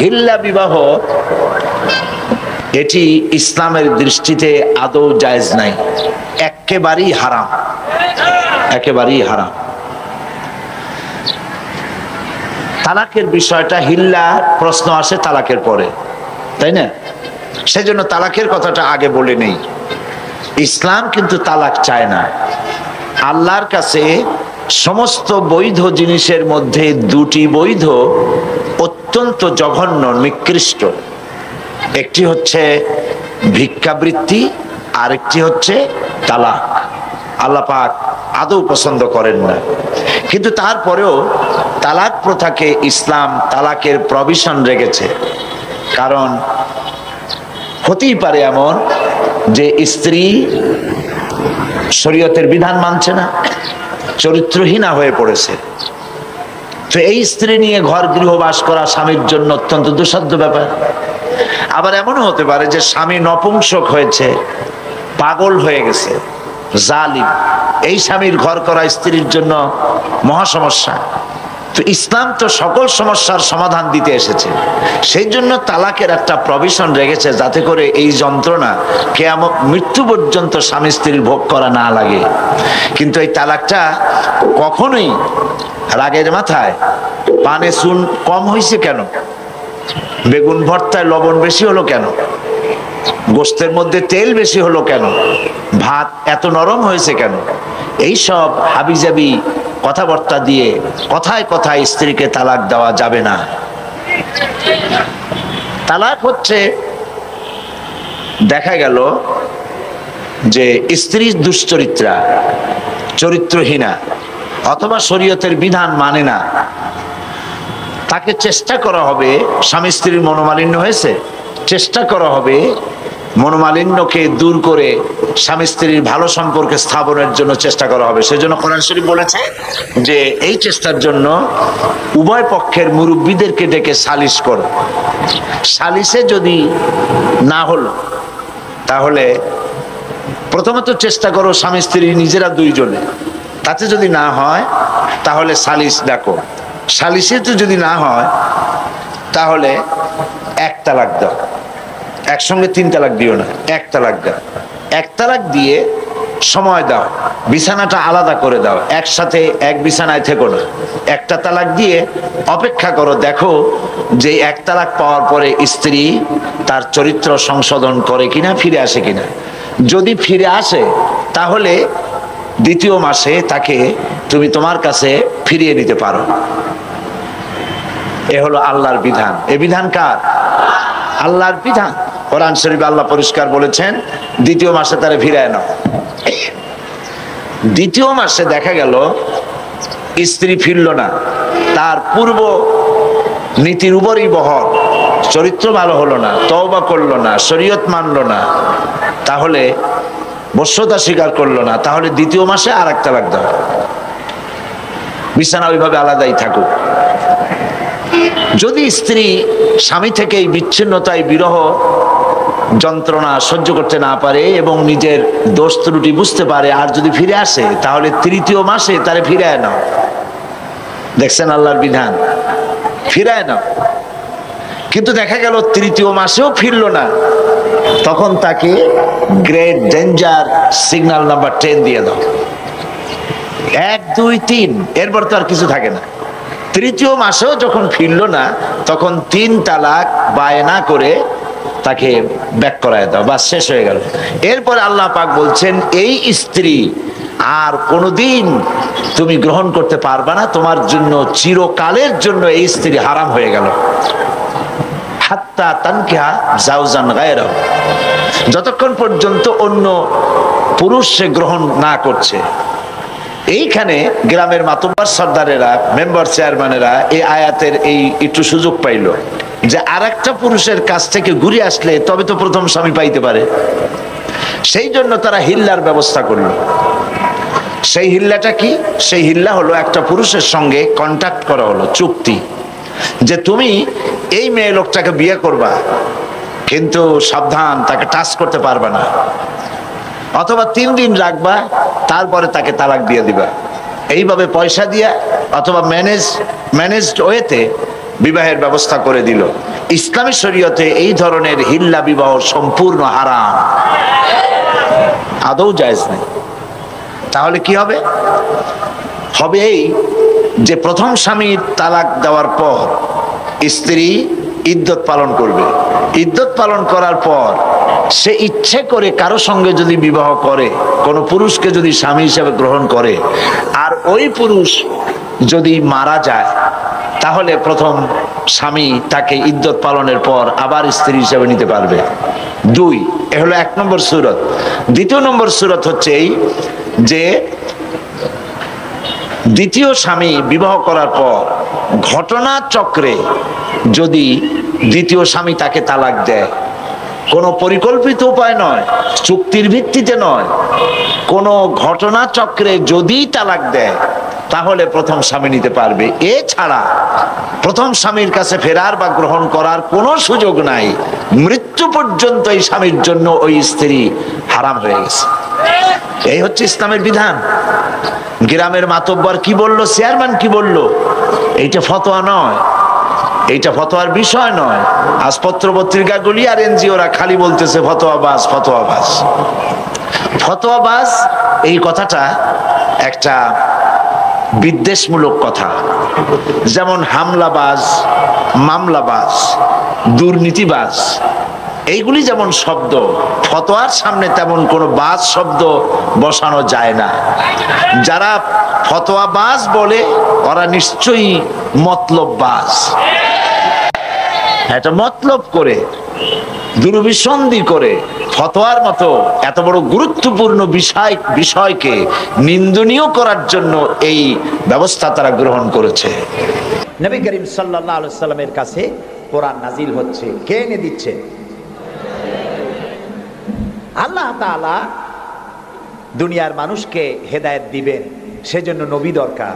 হিল্লা বিবাহ এটি ইসলামের দৃষ্টিতে আদৌ জায়েজ নাই, একেবারেই হারাম, একেবারেই হারাম। তালাকের বিষয়টা, হিল্লা প্রশ্ন আসে তালাকের পরে, তাই না? সেজন্য তালাকের কথাটা আগে বলে নেই। ইসলাম কিন্তু তালাক চায় না। আল্লাহর কাছে সমস্ত বৈধ জিনিসের মধ্যে দুটি বৈধ অত্যন্ত জঘন্য, নিকৃষ্ট। একটি হচ্ছে ভিক্ষাবৃত্তি, আরেকটি হচ্ছে তালাক। আল্লাহ পাক আদৌ পছন্দ করেন না। কিন্তু তারপরেও তালাক প্রথাকে ইসলাম তালাকের প্রভিশন রেখেছে। কারণ হতেই পারে এমন যে স্ত্রী শরীয়তের বিধান মানছে না, চরিত্রহীনা হয়ে পড়েছে। তো এই স্ত্রী নিয়ে ঘর গৃহবাস করা স্বামীর জন্য অত্যন্ত দুঃসাধ্য ব্যাপার। আবার এমনও হতে পারে যে স্বামী নপুংসক হয়েছে, পাগল হয়ে গেছে, জালিম। এই স্বামীর ঘর করা স্ত্রীর জন্য মহা সমস্যা। তো ইসলাম তো সকল সমস্যার সমাধান দিতে এসেছে। সেই জন্য তালাকের একটা প্রভিশন রেখেছে, যাতে করে এই যন্ত্রণা কিয়ামত মৃত্যু পর্যন্ত স্বামী স্ত্রীর ভোগ করা না লাগে। কিন্তু এই তালাকটা কখনোই রাগের মাথায় পানে চুন কম হয়েছে কেন, বেগুন ভর্তায় লবণ বেশি হলো কেন, গোশতের মধ্যে তেল বেশি হলো কেন, ভাত এত নরম হয়েছে কেন, এই সব হাবিজাবি কথাবার্তা দিয়ে কথায় কথায় স্ত্রীকে তালাক দেওয়া যাবে না। তালাক হচ্ছে, দেখা গেল যে স্ত্রী দুশ্চরিত্রা, চরিত্রহীনা, অথবা শরীয়তের বিধান মানে না, তাকে চেষ্টা করা হবে, স্বামী স্ত্রীর মনোমালিন্য হয়েছে, চেষ্টা করা হবে মনোমালিন্যকে দূর করে স্বামী স্ত্রীর ভালো সম্পর্কে স্থাপনের জন্য চেষ্টা করা হবে। সেজন্য কোরআন শরীফ বলেছে যে এই চেষ্টার জন্য উভয় পক্ষের মুরব্বীদেরকে ডেকে সালিশ করো। সালিশে যদি না হলো, তাহলে প্রথমত চেষ্টা করো স্বামী স্ত্রী নিজেরা দুইজনে, তাতে যদি না হয় তাহলে সালিশ ডাকো। সালিশে তো যদি না হয় তাহলে এক তালাক দাও। একসঙ্গে তিন তালাক দিও না, এক তালাক দাও। এক তালাক দিয়ে সময় দাও, বিছানাটা আলাদা করে দাও, একসাথে এক বিছানায় থেকো না। একটা তালাক দিয়ে অপেক্ষা করো, দেখো যে এক তালাক পাওয়ার পরে স্ত্রী তার চরিত্র সংশোধন করে কিনা, ফিরে আসে কিনা। যদি ফিরে আসে তাহলে দ্বিতীয় মাসে তাকে তুমি তোমার কাছে ফিরিয়ে নিতে পারো। এ হলো আল্লাহর বিধান। এ বিধান কার? আল্লাহর বিধান। কোরআন শরীফে আল্লাহ পরিষ্কার বলেছেন, দ্বিতীয় মাসে তারে ফিরায় নাও। দ্বিতীয় মাসে দেখা গেল স্ত্রী ফিরল না, তার পূর্ব নীতির উপরই বহর, চরিত্র ভালো হলো না, তওবা করলো না, শরীয়ত মানলো না, তাহলে বশ্যতা স্বীকার করলো না, তাহলে দ্বিতীয় মাসে আর এক তালাক দাও। বিছানা ওইভাবে আলাদাই থাকুক। যদি স্ত্রী স্বামী থেকে এই বিচ্ছিন্নতায়, বিরহ যন্ত্রণা সহ্য করতে না পারে এবং নিজের দোষ ত্রুটি বুঝতে পারে, আর যদি ফিরে আসে, তাহলে তৃতীয় মাসে তারে ফিরায় নাও। দেখছেন আল্লাহর বিধান, ফিরায় নাও। কিন্তু দেখা গেল তৃতীয় মাসেও ফিরল না, তখন তাকে গ্রেট ডেঞ্জার সিগন্যাল নাম্বার 10 দিয়ে দাও। 1 2 3, এরপর তো আর কিছু থাকে না। তৃতীয় মাসেও যখন ফিরল না, তখন 3 তালাক বায়না করে তাকে ব্যাক করায় দাও, বাস শেষ হয়ে গেল। এরপরে আল্লাহ পাক বলছেন, এই স্ত্রী আর কোনোদিন তুমি গ্রহণ করতে পারবা না, তোমার জন্য চিরকালের জন্য এই স্ত্রী হারাম হয়ে গেল। হাত্তা তানকিহা জাওজান গায়রাহু, যতক্ষণ পর্যন্ত অন্য পুরুষ সে গ্রহণ না করছে। এইখানে গ্রামের মাতব্বর সর্দারেরা, মেম্বার চেয়ারম্যানেরা এই আয়াতের এই একটু সুযোগ পাইল যে আর একটা পুরুষের কাছ থেকে ঘুরে আসলে তবে তো প্রথম স্বামী পাইতে পারে। সেই জন্য তারা হিল্লার ব্যবস্থা করলো। সেই হিল্লাটা কি? সেই হিল্লা হলো একটা পুরুষের সঙ্গে কন্ট্যাক্ট করা হলো, চুক্তি, যে তুমি এই মেয়ে লোকটাকে বিয়ে করবা, কিন্তু সাবধান, তাকে টাচ করতে পারবে না, অথবা 3 দিন রাখবা, তারপরে তাকে তালাক দিয়ে দিবা। এইভাবে পয়সা দিয়া অথবা ম্যানেজড ওয়েতে বিবাহের ব্যবস্থা করে দিল। ইসলামী শরীয়তে এই ধরনের হিল্লা বিবাহ সম্পূর্ণ হারাম, আদৌ জায়েজ নেই। তাহলে কি হবে? হবে এই যে প্রথম স্বামী তালাক দেওয়ার পর স্ত্রী ইদ্যত পালন করবে। ইদ্যত পালন করার পর সে ইচ্ছে করে কারো সঙ্গে যদি বিবাহ করে, কোনো পুরুষকে যদি স্বামী হিসেবে গ্রহণ করে, আর ওই পুরুষ যদি মারা যায়, তাহলে প্রথম স্বামী তাকে ইদ্যত পালনের পর আবার স্ত্রী হিসেবে নিতে পারবে। দুই, এ হলো 1 নম্বর সূরত। দ্বিতীয় নম্বর সূরত হচ্ছে এই যে দ্বিতীয় স্বামী বিবাহ করার পর ঘটনা চক্রে যদি দ্বিতীয় স্বামী তাকে তালাক দেয়, কোনো পরিকল্পিত উপায় নয়, চুক্তির ভিত্তিতে নয়, কোনো ঘটনা চক্রে যদি তালাক দেয়, তাহলে প্রথম স্বামী নিতে পারবে। এছাড়া প্রথম স্বামীর কাছে ফেরার বা গ্রহণ করার কোনো সুযোগ নাই। মৃত্যু পর্যন্ত এই স্বামীর জন্য ওই স্ত্রী হারাম হয়ে গেছে। এই হচ্ছে ইসলামের বিধান। গ্রামের মাতব্বর কি বলল, চেয়ারম্যান কি বলল, এইটা ফতোয়া নয়, এইটা ফতোয়ার বিষয় নয়। আজ পত্র পত্রিকাগুলি আর এনজিওরা খালি বলতেছে ফতোয়াবাজ ফতোয়াবাজ ফতোয়াবাজ। এই কথাটা একটা বিদ্বেষমূলক কথা। যেমন হামলাবাজ, মামলাবাজ, দুর্নীতিবাজ, এইগুলি যেমন শব্দ, ফতোয়ার সামনে তেমন কোনো বাজ শব্দ বসানো যায় না। যারা ফতোয়াবাজ বলে ওরা নিশ্চয়ই মতলববাজ। এটা মতলব করে, দুর্বিসন্ধি করে ফতোয়ার মতো এত বড় গুরুত্বপূর্ণ বিষয়কে নিন্দনীয় করার জন্য এই ব্যবস্থা তারা গ্রহণ করেছে। নবী করিম সাল্লাল্লাহু আলাইহি সাল্লামের কাছে কোরআন নাজিল হচ্ছে, কে এনে দিচ্ছে? আল্লাহ তাআলা দুনিয়ার মানুষকে হেদায়েত দিবেন, সেজন্য নবী দরকার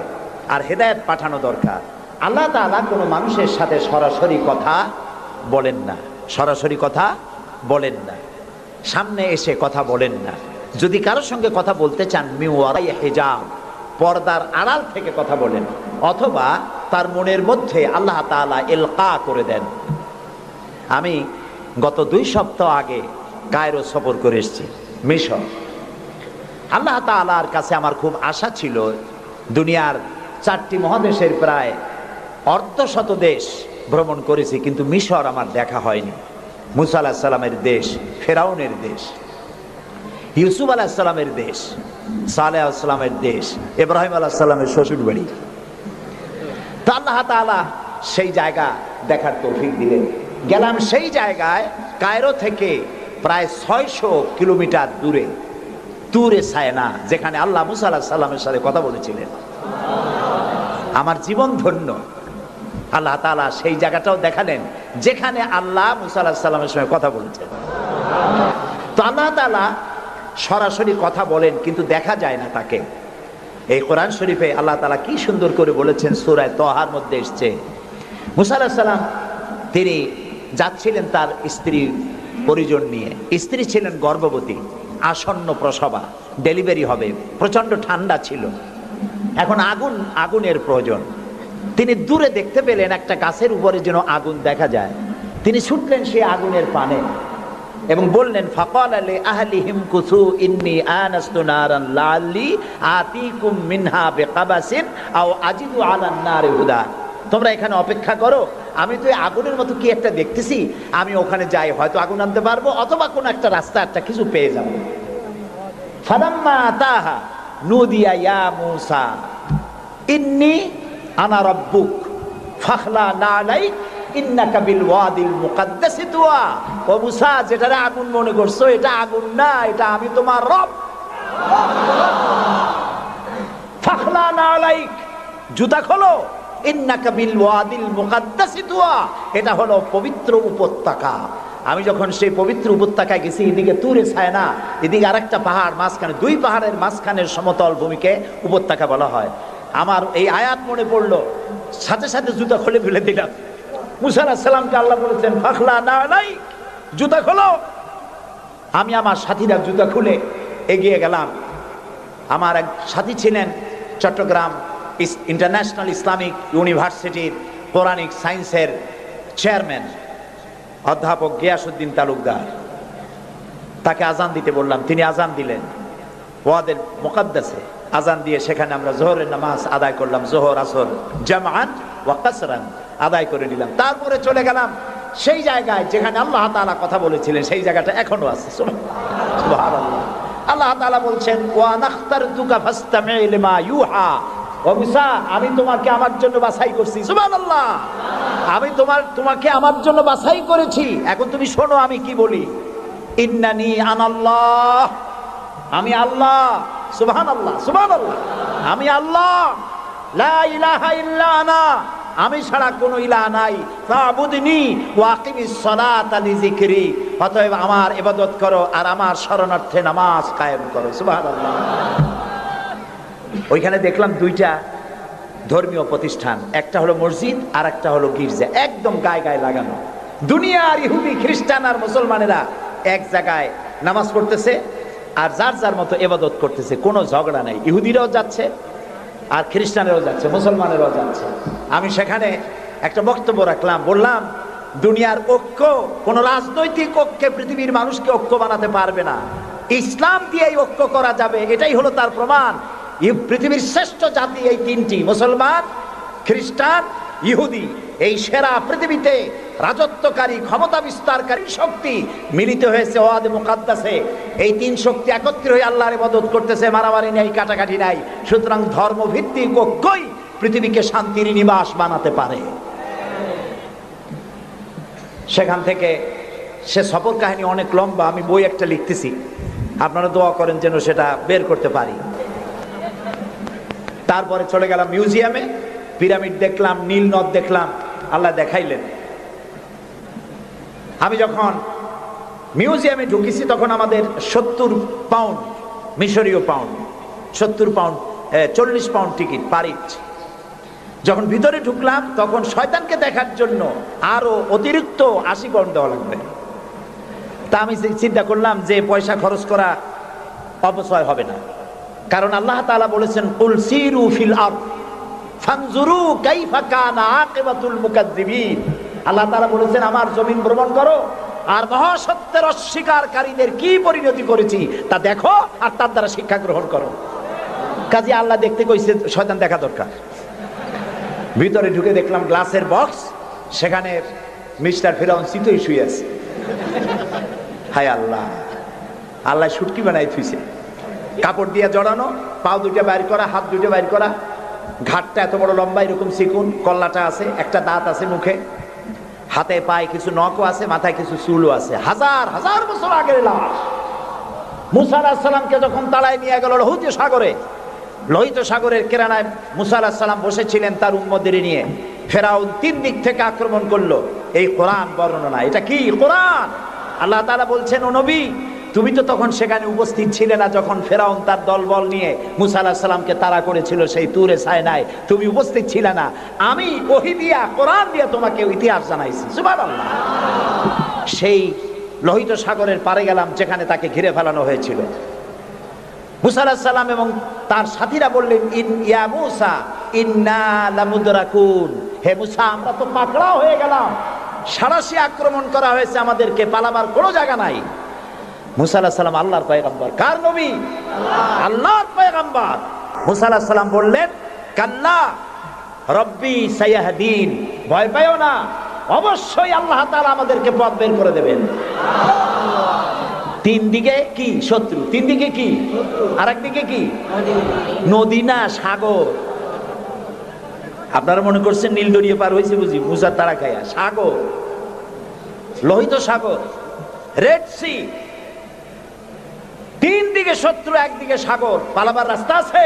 আর হেদায়েত পাঠানো দরকার। আল্লাহ তাআলা কোনো মানুষের সাথে সরাসরি কথা বলেন না, সরাসরি কথা বলেন না, সামনে এসে কথা বলেন না। যদি কারোর সঙ্গে কথা বলতে চান মিওয়ারাই হিজাব, পর্দার আড়াল থেকে কথা বলেন, অথবা তার মনের মধ্যে আল্লাহ তাআলা ইলকা করে দেন। আমি গত 2 সপ্তাহ আগে কায়রো সফর করে এসেছি, মিশর। আল্লাহ তাআলার কাছে আমার খুব আশা ছিল। দুনিয়ার 4টি মহাদেশের প্রায় অর্ধশত দেশ ভ্রমণ করেছি, কিন্তু মিশর আমার দেখা হয়নি। মুসা আলাইহিস সালামের দেশ, ফেরাউনের দেশ, ইউসুফ আলাইহিস সালামের দেশ, সালেহ আলাইহিস সালামের দেশ, ইব্রাহিম আলাইহিস সালামের শ্বশুর বাড়ি। তা আল্লাহ তাআলা সেই জায়গা দেখার তৌফিক দিলেন। গেলাম সেই জায়গায়, কায়রো থেকে প্রায় 600 কিলোমিটার দূরে তুরে সায়না, যেখানে আল্লাহ মুসা আলাইহিস সালামের সাথে কথা বলেছিলেন। আমার জীবন ধন্য। আল্লাহ তাআলা সেই জায়গাটাও দেখালেন যেখানে আল্লাহ মুসা আলাইহিস সালামের সঙ্গে কথা বলেছেন। তো আল্লাহ তাআলা সরাসরি কথা বলেন, কিন্তু দেখা যায় না তাকে। এই কোরআন শরীফে আল্লাহ তাআলা কি সুন্দর করে বলেছেন, সূরা তাহার মধ্যে এসেছে, মুসা আলাইহিস সালাম তিনি যাচ্ছিলেন তার স্ত্রী পরিজন নিয়ে। স্ত্রী ছিলেন গর্ভবতী, আসন্ন প্রসবা, ডেলিভারি হবে, প্রচন্ড ঠান্ডা ছিল, এখন আগুনের প্রয়োজন। তিনি দূরে দেখতে পেলেন একটা গাছের উপরে যেন আগুন দেখা যায়। তিনি ছুটলেন সেই আগুনের পানে এবং বললেন, ফাকালা লি আহলিহিম কুসু ইন্নী আনাস্তু নারান লাআল্লি আতিকুম মিনহা বিকাবাসিন আও আজিদু আলান নারি হুদা। তোমরা এখানে অপেক্ষা করো, আমি তো এই আগুনের মতো কি একটা দেখতেছি, আমি ওখানে যাই, হয়তো আগুন আনতে পারবো, অথবা কোনো একটা রাস্তা একটা কিছু পেয়ে যাব। ফালাম্মা আতাহা নুদিয়া ইয়া মূসা ইন্নী আনা রাব্বুক ফাখলা নালাইক ইন্নাকা বিল ওয়াদিল মুকাদ্দাসি তুয়া। ও মূসা, যেটারে আগুন মনে করছো, এটা আগুন না, এটা আমি তোমার রব। ফাখলা নালাইক, জুতা খোলো, ইন্নাকা বিল ওয়াদিল মুকাদ্দাসি তুয়া, এটা হলো পবিত্র উপত্যকা। আমি যখন সেই পবিত্র উপত্যকায় গেছি, এদিকে তুরে সায়না, এদিকে আরেকটা পাহাড়, মাঝখানে 2 পাহাড়ের মাঝখানের সমতল ভূমিকে উপত্যকা বলা হয়। আমার এই আয়াত মনে পড়লো, সাথে সাথে জুতা খুলে ফেলে দিলাম। মুসা আলাইহিস সালামকে আল্লাহ বলেছেন, ফাখলা নালাইক, জুতা খোলো। আমি আমার সাথীরা জুতা খুলে এগিয়ে গেলাম। আমার এক সাথী ছিলেন চট্টগ্রাম ইন্টারন্যাশনাল ইসলামিক ইউনিভার্সিটির পৌরাণিক সায়েন্সের চেয়ারম্যান অধ্যাপক গিয়াসউদ্দিন তালুকদার, তাকে আজান দিতে বললাম, তিনি আজান দিলেন। ওয়াদের মুকাদ্দাসে আজান দিয়ে সেখানে আমরা জোহরের নামাজ আদায় করলাম, জোহর আসর জামআন ওয়া কাসরান আদায় করে নিলাম। তারপরে চলে গেলাম সেই জায়গায় যেখানে আল্লাহ তাআলা কথা বলেছিলেন, সেই জায়গাটা এখনো আছে। সুবহানাল্লাহ। আল্লাহ তাআলা বলছেন, ওয়া নাখতারতুকা ফাসতামি' লিমা ইউহা। ও মুসা, আমি তোমাকে আমার জন্য বাছাই করছি। সুবহানাল্লাহ। আমি তোমাকে আমার জন্য বাছাই করেছি, এখন তুমি শোনো আমি কি বলি। ইন্নানি আনাল্লাহ, আমি আল্লাহ। সুবহানাল্লাহ, সুবহানাল্লাহ। আমি আল্লাহ, লা ইলাহা ইল্লা আনা, আমি ছাড়া কোনো ইলাহ নাই। ফাবুদনি ওয়া আকিমিস সালাতা লিযিকরি, অতএব আমার ইবাদত করো আর আমার শরণার্থে নামাজ কায়েম করো। সুবহানাল্লাহ। ওইখানে দেখলাম দুইটা ধর্মীয় প্রতিষ্ঠান, একটা হলো মসজিদ আর একটা হলো গির্জা, একদম গায়ে গায়ে লাগানো। দুনিয়ার ইহুদি খ্রিস্টান আর মুসলমানেরা এক জায়গায় নামাজ পড়তেছে আর যার যার মতো ইবাদত করতেছে, কোনো ঝগড়া নাই। ইহুদিরাও যাচ্ছে আর খ্রিস্টানেরও যাচ্ছে, মুসলমানেরও যাচ্ছে। আমি সেখানে একটা বক্তব্য রাখলাম, বললাম দুনিয়ার ঐক্য, কোন রাজনৈতিক ঐক্যে পৃথিবীর মানুষকে ঐক্য বানাতে পারবে না। ইসলাম দিয়েই ঐক্য করা যাবে, এটাই হলো তার প্রমাণ। পৃথিবীর শ্রেষ্ঠ জাতি এই তিনটি, মুসলমান, খ্রিস্টান, ইহুদি। এই সেরা পৃথিবীতে রাজত্বকারী, ক্ষমতা বিস্তারকারী শক্তি মিলিত হয়েছে ওয়াদে মুকাদ্দাসে। এই তিন শক্তি একত্রিত হয়ে আল্লাহর ইবাদত করতেছে, মারামারি নাই, কাটাকাটি নাই। সুতরাং ধর্মভিত্তিক ঐক্যই পৃথিবীকে শান্তির নিবাস বানাতে পারে। সেখান থেকে সে সফর কাহিনী অনেক লম্বা, আমি বই একটা লিখতেছি, আপনারা দোয়া করেন যেন সেটা বের করতে পারি। তারপরে চলে গেলাম মিউজিয়ামে, পিরামিড দেখলাম, নীল নদ দেখলাম, আল্লাহ দেখাইলেন। আমি যখন মিউজিয়ামে ঢুকেছি তখন আমাদের 70 পাউন্ড, মিশরীয় পাউন্ড, 70 পাউন্ড, 40 পাউন্ড টিকিট পারিচ। যখন ভিতরে ঢুকলাম তখন শয়তানকে দেখার জন্য আরো অতিরিক্ত 80 পাউন্ড দেওয়া লাগবে। তা আমি চিন্তা করলাম যে পয়সা খরচ করা অপচয় হবে না, কারণ আল্লাহ তাআলা বলেছেন, কুল সিরু ফিল আরদ ফানজুরু কাইফা কানা আকিবাতুল মুকাজ্জিবিন। আল্লাহ তাআলা বলেছেন, আমার জমিন ভ্রমণ করো আর মহাসত্যের অস্বীকারীদের কি পরিণতি করেছি তা দেখো আর তার দ্বারা শিক্ষা গ্রহণ করো। কাজে আল্লাহ দেখতে কইছে, শয়তান দেখা দরকার। ভিতরে ঢুকে দেখলাম গ্লাসের বক্স, সেখানে মিস্টার ফিরাউন চিতই শুয়ে আছে। হায় আল্লাহ, আল্লাহ শুটকি বানাই থুইছে, কাপড় দিয়ে জড়ানো, পাও দুইটা বাইর করা, হাত দুইটা বাইর করা, ঘাটটা এত বড় লম্বা, এরকম চিকুন, কল্লাটা আছে, একটা দাঁত আছে মুখে, হাতে পায়ে কিছু নখও আছে, মাথায় কিছু চুলও আছে। হাজার হাজার বছর আগের লাশ। মুসা আলাইহিস সালামকে যখন তাড়ায় নিয়ে গেল লোহিত সাগরের কিনারায় মুসা আলাইহিস সালাম বসেছিলেন তার উম্মতদের নিয়ে। ফেরাউন 3 দিক থেকে আক্রমণ করলো। এই কোরআন বর্ণনা, এটা কি কোরআন? আল্লাহ তাআলা বলছেন, ও নবী, তুমি তো তখন সেখানে উপস্থিত ছিলে না যখন ফেরাউন তার দলবল নিয়ে মুসা আলাইহিস সালামকে তাড়া করেছিল সেই তুরে সায়নায়, তুমি উপস্থিত ছিলে না। আমি ওহী দিয়া, কোরআন দিয়া তোমাকে ইতিহাস জানাইছি। সুবহানাল্লাহ। সেই লোহিত সাগরের পারে গেলাম যেখানে তাকে ঘিরে ফেলানো হয়েছিল। মুসা আলাইহিস সালাম এবং তার সাথীরা বললেন, ইয়া মুসা ইন্না লামুদরাকুন, হে মুসা, আমরা তো পাকড়াও হয়ে গেলাম, সারাশি আক্রমণ করা হয়েছে, আমাদেরকে পালাবার কোনো জায়গা নাই। মুসা আলাইহিস সালাম আল্লাহর পয়গম্বর। কার নবী? আল্লাহর পয়গম্বর। মুসা আলাইহিস সালাম বললেন, কাল্লা রব্বি সায়াহদিন, ভয় পাইও না, অবশ্যই আল্লাহ তাআলা আমাদেরকে পথ বের করে দেবেন। তিন দিকে কি শত্রু, তিন দিকে কি, আর একদিকে কি নদী না সাগর। আপনারা মনে করছেন নীল দরিয়া পার হয়েছে বুঝি মুসার তাড়া খায়া? সাগর, লোহিত সাগর, রেড সি, তিন দিকে শত্রু, একদিকে সাগর, পালাবার রাস্তা আছে?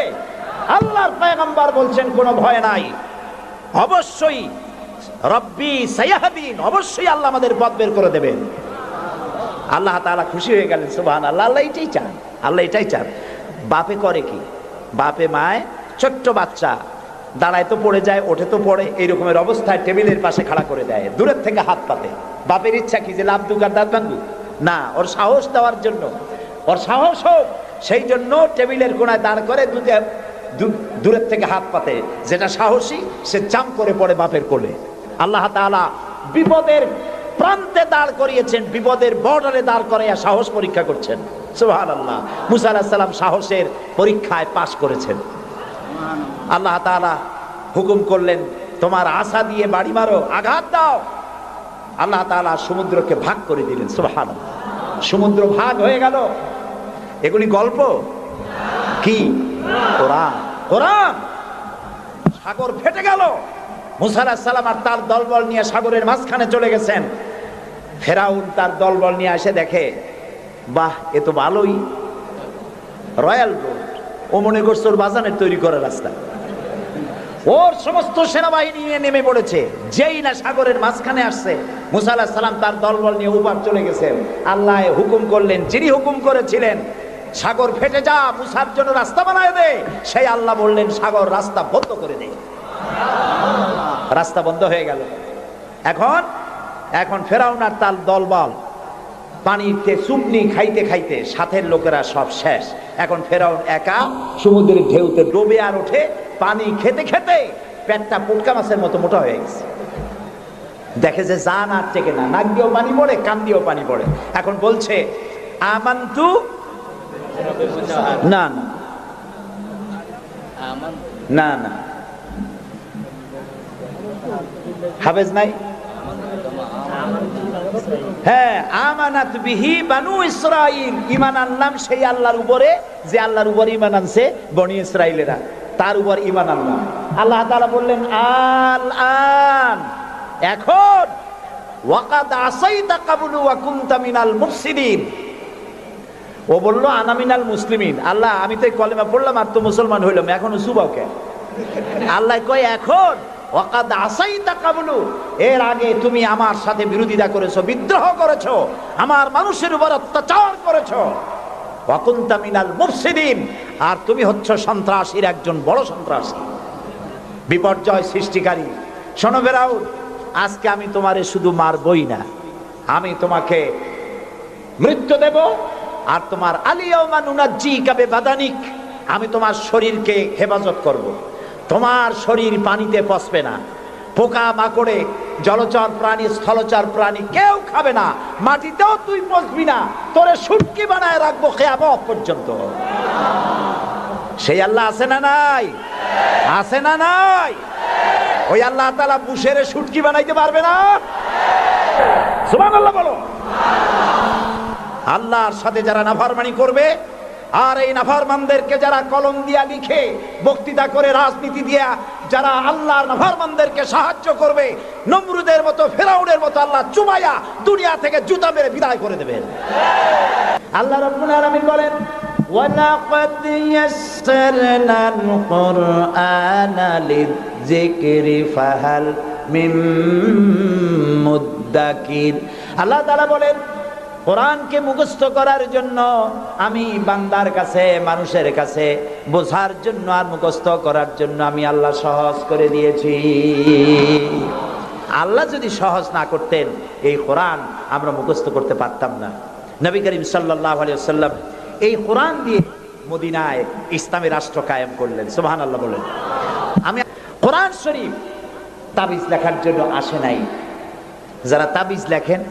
আল্লাহর পয়গম্বর বলছেন কোনো ভয় নাই, অবশ্যই রব্বি সায়াহদিন, অবশ্যই আল্লাহ আমাদের পথ বের করে দেবেন। আল্লাহ তাআলা খুশি হয়ে গেলেন। সুবহানাল্লাহ। আল্লাহ এটাই চান, আল্লাহ এটাই চান। বাপে করে কি, বাপে মায় ছোট্ট বাচ্চা দাঁড়ায় তো পড়ে যায়, ওঠে তো পড়ে, এই রকমের অবস্থায় টেবিলের পাশে খাড়া করে দেয়, দূরের থেকে হাত পাতে। বাপের ইচ্ছা কি যে লাভ দুক আর দাঁত ভাঙুক? না, ওর সাহস দেওয়ার জন্য, ওর সাহস হোক সেই জন্য টেবিলের কোণায় দাঁড় করে দূরের থেকে হাত পাতে। যেটা সাহসী সে চাম করে পড়ে বাপের কোলে। আল্লাহ তাআলা বিপদের প্রান্তে দাঁড় করিয়েছেন, বিপদের বর্ডারে দাঁড় করাইয়া সাহস পরীক্ষা করছেন। সুবহানাল্লাহ। মুসা আলাইহিস সালাম সাহসের পরীক্ষায় পাশ করেছেন। আল্লাহ তাআলা হুকুম করলেন, তোমার আসা দিয়ে বাড়ি মারো, আঘাত দাও। আল্লাহ তাআলা সমুদ্রকে ভাগ করে দিলেন। সুবহানাল্লাহ। সমুদ্র ভাগ হয়ে গেল। এগুলি গল্প কি? কোরআন। কোরআন। সাগর ফেটে গেল। মুসা আলাইহিস সালাম আর তার দলবল নিয়ে সাগরের মাঝখানে চলে গেছেন। ফেরাউন তার দলবল নিয়ে এসে দেখে, বাহ, এ তো ভালোই, রয়্যাল রোড। ও মনে করছে ওর বাজানের তৈরি করা রাস্তা। ওর সমস্ত সেনাবাহিনী নিয়ে নেমে পড়েছে। যেই না সাগরের মাঝখানে আসছে, মুসা আলাইহিস সালাম তার দলবল নিয়ে ওপার চলে গেছেন। আল্লাহ হুকুম করলেন, যিনি হুকুম করেছিলেন সাগর ফেটে যা, মুসার জন্য রাস্তা বানায় দে, সেই আল্লাহ বললেন সাগর রাস্তা বন্ধ করে দে। রাস্তা বন্ধ হয়ে গেল। এখন ফেরাউন আর তার দলবল পানিতে চুপনি খাইতে খাইতে সাথের লোকেরা সব শেষ। এখন ফেরাউন একা সমুদ্রের ঢেউতে ডুবে আর ওঠে। পানি খেতে খেতে পেটটা পুটকা মাছের মতো মোটা হয়ে গেছে। দেখে যে জান আর টেকে না, নাক দিয়েও পানি পড়ে, কান দিয়েও পানি পড়ে। এখন বলছে আমান্তু, না না না না, হাফেজ নাই? হ্যাঁ, আমানাত বিহি বানু ইসরাইল, ঈমান আনলাম সেই আল্লাহর উপরে যে আল্লাহর উপরে ঈমান আনছে বনি ইসরাইলেরা, তার উপর ঈমান আনলাম। আল্লাহ তাআলা বললেন আল আন, এখন ওয়াকাদ আসাইতা কাবলু ওয়া কুনতা মিনাল মুফসিদিন। ও বলল আনা মিনাল মুসলিমিন। আল্লাহ, আমি তো কলেমা পড়লাম আর তো মুসলমান হইলাম, এখনো সুবাও কে? আল্লাহ কয় এখন ওয়াকাদ আসাইতা কাবলু, এর আগে তুমি আমার সাথে বিরোধিতা করেছো, বিদ্রোহ করেছো, আমার মানুষের উপর অত্যাচার করেছো। ওয়া কুনতা মিনাল মুফসিদিন, আর তুমি হচ্ছ সন্ত্রাসীর একজন বড় সন্ত্রাসী, বিপর্যয় সৃষ্টিকারী। শোনো ফেরাউন, আজকে আমি তোমারে শুধু মারবই না, আমি তোমাকে মৃত্যু দেব। আর তোমার আলিয়াউমা নুনাজ্জিকা বিবাদানিক, আমি তোমার শরীরকে হেফাজত করব। তোমার শরীর পানিতে পচবে না, পোকা মাকড়ে, জলচর প্রাণী, স্থলচর প্রাণী কেউ খাবে না, মাটিতেও তুই পচবি না, তোরে শুটকি বানায় রাখবো কিয়ামত পর্যন্ত। সেই আল্লাহ আছে না নাই? আছে না নাই? ওই আল্লাহ তাআলা বুশেরে শুটকি বানাইতে পারবে না? সুবহানাল্লাহ বলো। আল্লাহর সাথে যারা নাফরমানি করবে, আর এই নাফরমানদেরকে যারা কলম দিয়া লিখে, বক্তৃতা করে, রাজনীতি দিয়া যারা আল্লাহর নাফরমানদেরকে সাহায্য করবে, নমরুদের মতো, ফেরাউনের মতো আল্লাহ চুমাইয়া দুনিয়া থেকে জুতা মেরে বিদায় করে দেবেন। আল্লাহ রাব্বুল আলামিন বলেন ওয়ালাকাদ ইয়াসসারনাল কুরআনা লিযিকরি ফাহাল মিন মুদ্দাকির। আল্লাহ তাআলা বলেন কোরআনকে মুখস্থ করার জন্য আমি বান্দার কাছে, মানুষের কাছে বোঝার জন্য আর মুখস্থ করার জন্য আমি আল্লাহ সহজ করে দিয়েছি। আল্লাহ যদি সহজ না করতেন, এই কোরআন আমরা মুখস্থ করতে পারতাম না। নবী করিম সাল্লাল্লাহু আলাইহি ওয়াসাল্লাম এই কোরআন দিয়ে মদিনায় ইসলামী রাষ্ট্র কায়েম করলেন। সুবহানাল্লাহ বলেন। আমি কোরআন শরীফ তাবিজ লেখার জন্য আসে নাই। যারা তাবিজ লেখেন,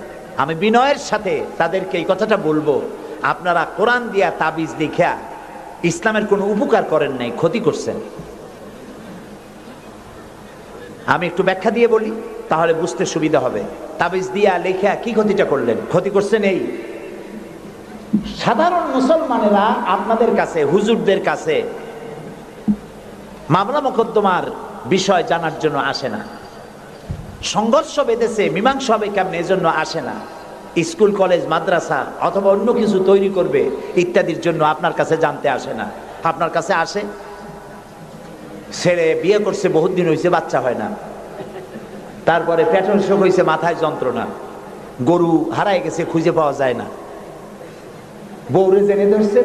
আমি বিনয়ের সাথে তাদেরকে এই কথাটা বলবো, আপনারা কোরআন দিয়া তাবিজ লিখা ইসলামের কোনো উপকার করেন নাই, ক্ষতি করছেন। আমি একটু ব্যাখ্যা দিয়ে বলি, তাহলে বুঝতে সুবিধা হবে। তাবিজ দিয়া লেখা কি ক্ষতিটা করলেন? ক্ষতি করছেন এই, সাধারণ মুসলমানেরা আপনাদের কাছে, হুজুরদের কাছে মামলা মোকদ্দমার বিষয় জানার জন্য আসে না। সংঘর্ষ বেঁধেছে, মীমাংসা হবে কেমনে, এজন্য আসে না। স্কুল, কলেজ, মাদ্রাসা অথবা অন্য কিছু তৈরি করবে ইত্যাদির জন্য আপনার কাছে জানতে আসে না। আপনার কাছে আসে, ছেলে বিয়ে করছে, বহুত দিন হয়েছে, বাচ্চা হয় না, তারপরে পেট্রোল শোক হয়েছে, মাথায় যন্ত্রণা, গরু হারায় গেছে, খুঁজে পাওয়া যায় না, বউরে জেনে ধরছে,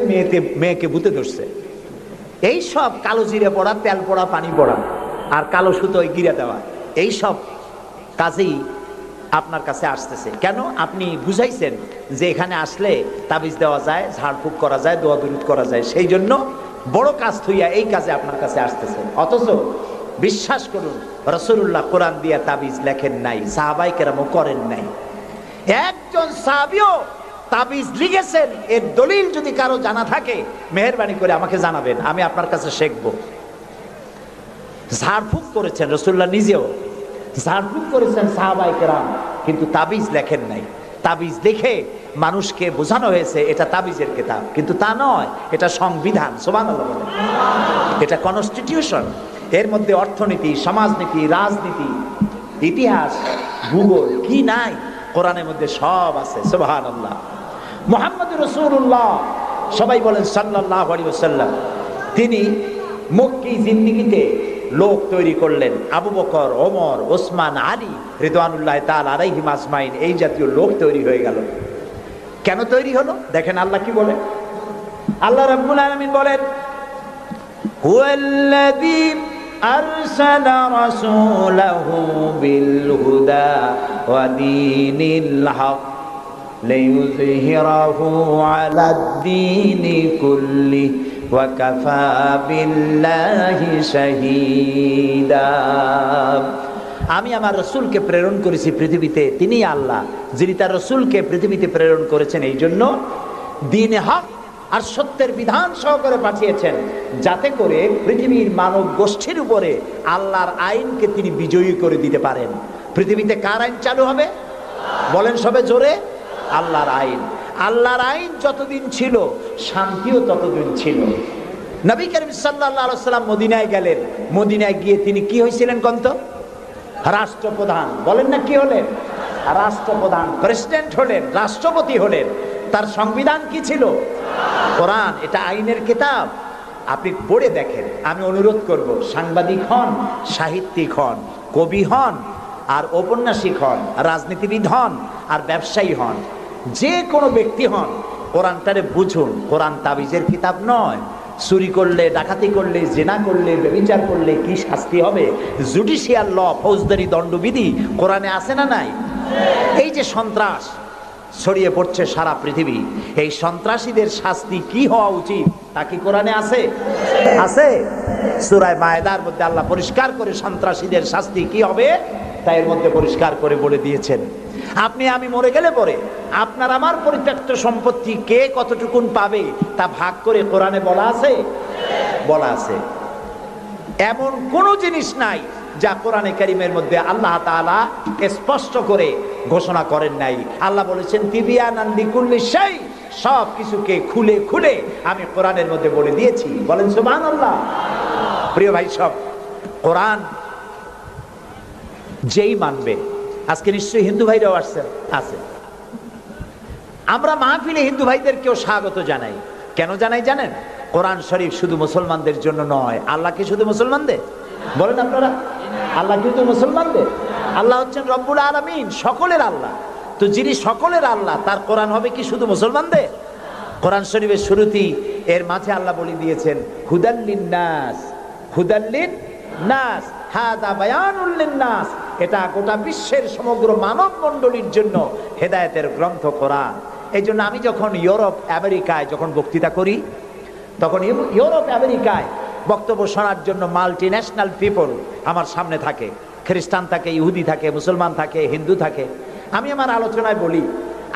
মেয়েকে ভূতে ধরছে। এই সব কালো জিরে পড়া, তেল পড়া, পানি পড়া, আর কালো সুতোয় গিরে দেওয়া, এই সব কাজেই আপনার কাছে আসতেছে। কেন? আপনি বুঝাইছেন যে এখানে আসলে তাবিজ দেওয়া যায়, ঝাড়ফুঁক করা যায়, দোয়া দুরূদ করা যায়, সেই জন্য বড় কাজ থইয়া এই কাজে আপনার কাছে আসতেছে। অথচ বিশ্বাস করুন, রাসূলুল্লাহ কোরআন দিয়া তাবিজ লেখেন নাই, সাহাবায়ে কেরামও করেন নাই। একজন সাহাবীও তাবিজ লিখেছেন এর দলিল যদি কারো জানা থাকে মেহেরবানি করে আমাকে জানাবেন, আমি আপনার কাছে শিখব। ঝাড়ফুঁক করেছেন রাসূলুল্লাহ নিজেও, ঝাড়ফুঁক করেছেন সাহাবায়ে কেরাম, কিন্তু তাবিজ লেখেন নাই। তাবিজ লিখে মানুষকে বোঝানো হয়েছে এটা তাবিজের কিতাব, কিন্তু তা নয়, এটা সংবিধান। সুবহানাল্লাহ বলেন। এটা কনস্টিটিউশন। এর মধ্যে অর্থনীতি, সমাজনীতি, রাজনীতি, ইতিহাস, ভূগোল কি নাই, কোরআনের মধ্যে সব আছে। সুবহানাল্লাহ। মুহাম্মদুর রাসূলুল্লাহ, সবাই বলেন সাল্লাল্লাহু আলাইহি ওয়াসাল্লাম, তিনি মক্কি জিন্দেগিতে লোক তৈরি করলেন। আবু বকর, ওমর, ওসমান, আলী রিদওয়ানুল্লাহ তাআলা আলাইহিম আজমাইন, এই জাতীয় লোক তৈরি হয়ে গেল। কেন তৈরি হলো দেখেন আল্লাহ কি বলেন। আল্লাহ রাব্বুল আলামিন বলেন, হুয়াল্লাযী আরসালা রাসূলাহু বিল হুদা ওয়া দীনিল হক লিইয়ুযহিরাহু আলাদ-দীনি কুল্লি ওয়া কাফা বিল্লাহি শাহীদা। আমি আমার রসুলকে প্রেরণ করেছি পৃথিবীতে, তিনি আল্লাহ যিনি তার রসুলকে পৃথিবীতে প্রেরণ করেছেন এই জন্য দ্বীনে হক আর সত্যের বিধান সহকারে পাঠিয়েছেন, যাতে করে পৃথিবীর মানব গোষ্ঠীর উপরে আল্লাহর আইনকে তিনি বিজয়ী করে দিতে পারেন। পৃথিবীতে কার আইন চালু হবে বলেন সবে জোরে? আল্লাহর আইন। আল্লাহর আইন যতদিন ছিল শান্তিও ততদিন ছিল। নবী করিম সাল্লাল্লাহু আলাইহি ওয়াসাল্লাম মদিনায় গেলেন, মদিনায় গিয়ে তিনি কি হয়েছিলেন কন্ত? রাষ্ট্রপ্রধান। বলেন না কি হলেন? রাষ্ট্রপ্রধান, প্রেসিডেন্ট হলেন, রাষ্ট্রপতি হলেন। তার সংবিধান কি ছিল? কোরআন। এটা আইনের কিতাব। আপনি পড়ে দেখেন। আমি অনুরোধ করব, সাংবাদিক হন, সাহিত্যিক হন, কবি হন, আর ঔপন্যাসিক হন, রাজনীতিবিদ হন, আর ব্যবসায়ী হন, যে কোনো ব্যক্তি হন, কোরআনটারে বুঝুন। কোরআন তাবিজের কিতাব নয়। চুরি করলে, ডাকাতি করলে, জেনা করলে, ব্যভিচার করলে কি শাস্তি হবে, জুডিশিয়াল ল, ফৌজদারি দণ্ডবিধি কোরআনে আছে না নাই? এই যে সন্ত্রাস ছড়িয়ে পড়ছে সারা পৃথিবী, এই সন্ত্রাসীদের শাস্তি কি হওয়া উচিত তা কি কোরআনে আছে? আছে। সূরা মায়েদার মধ্যে আল্লাহ পরিষ্কার করে সন্ত্রাসীদের শাস্তি কি হবে তা এর মধ্যে পরিষ্কার করে বলে দিয়েছেন। আপনি আমি মরে গেলে পরে আপনার আমার পরিত্যক্ত সম্পত্তি কে কতটুকুন পাবে তা ভাগ করে কোরআনে বলা আছে? বলা আছে। এমন কোন জিনিস নাই যা কোরআনে কারীমের মধ্যে আল্লাহ তাআলা স্পষ্ট করে ঘোষণা করেন নাই। আল্লাহ বলেছেন তিবিয়ানান লিকুল্লি শাই, সব কিছুকে খুলে খুলে আমি কোরআনের মধ্যে বলে দিয়েছি। বলেন সুবহানাল্লাহ। প্রিয় ভাই সব, কোরআন যেই মানবে, আজকে নিশ্চয়ই হিন্দু ভাইরাও আসছেন, আছে। আমরা মাহফিলে হিন্দু ভাইদেরকেও স্বাগত জানাই। কেন জানাই জানেন? কোরআন শরীফ শুধু মুসলমানদের জন্য নয়। আল্লাহ কি শুধু মুসলমানদের? বলেন আপনারা, আল্লাহ কিন্তু মুসলমানদের? আল্লাহ হচ্ছেন রব্বুল আলামিন, সকলের আল্লাহ। তো যিনি সকলের আল্লাহ, তার কোরআন হবে কি শুধু মুসলমানদের? কোরআন শরীফের শুরুতেই এর মাঝে আল্লাহ বলে দিয়েছেন হুদাল্লিন নাস, হুদাল্লিন নাস, হাদা বায়ানুল লিন্নাস। এটা গোটা বিশ্বের সমগ্র মানব মণ্ডলীর জন্য হেদায়েতের গ্রন্থ কোরআন। এই জন্য আমি যখন ইউরোপ আমেরিকায় যখন বক্তৃতা করি, তখন ইউরোপ আমেরিকায় বক্তব্য শোনার জন্য মাল্টি ন্যাশনাল পিপল আমার সামনে থাকে। খ্রিস্টান থাকে, ইহুদি থাকে, মুসলমান থাকে, হিন্দু থাকে। আমি আমার আলোচনায় বলি,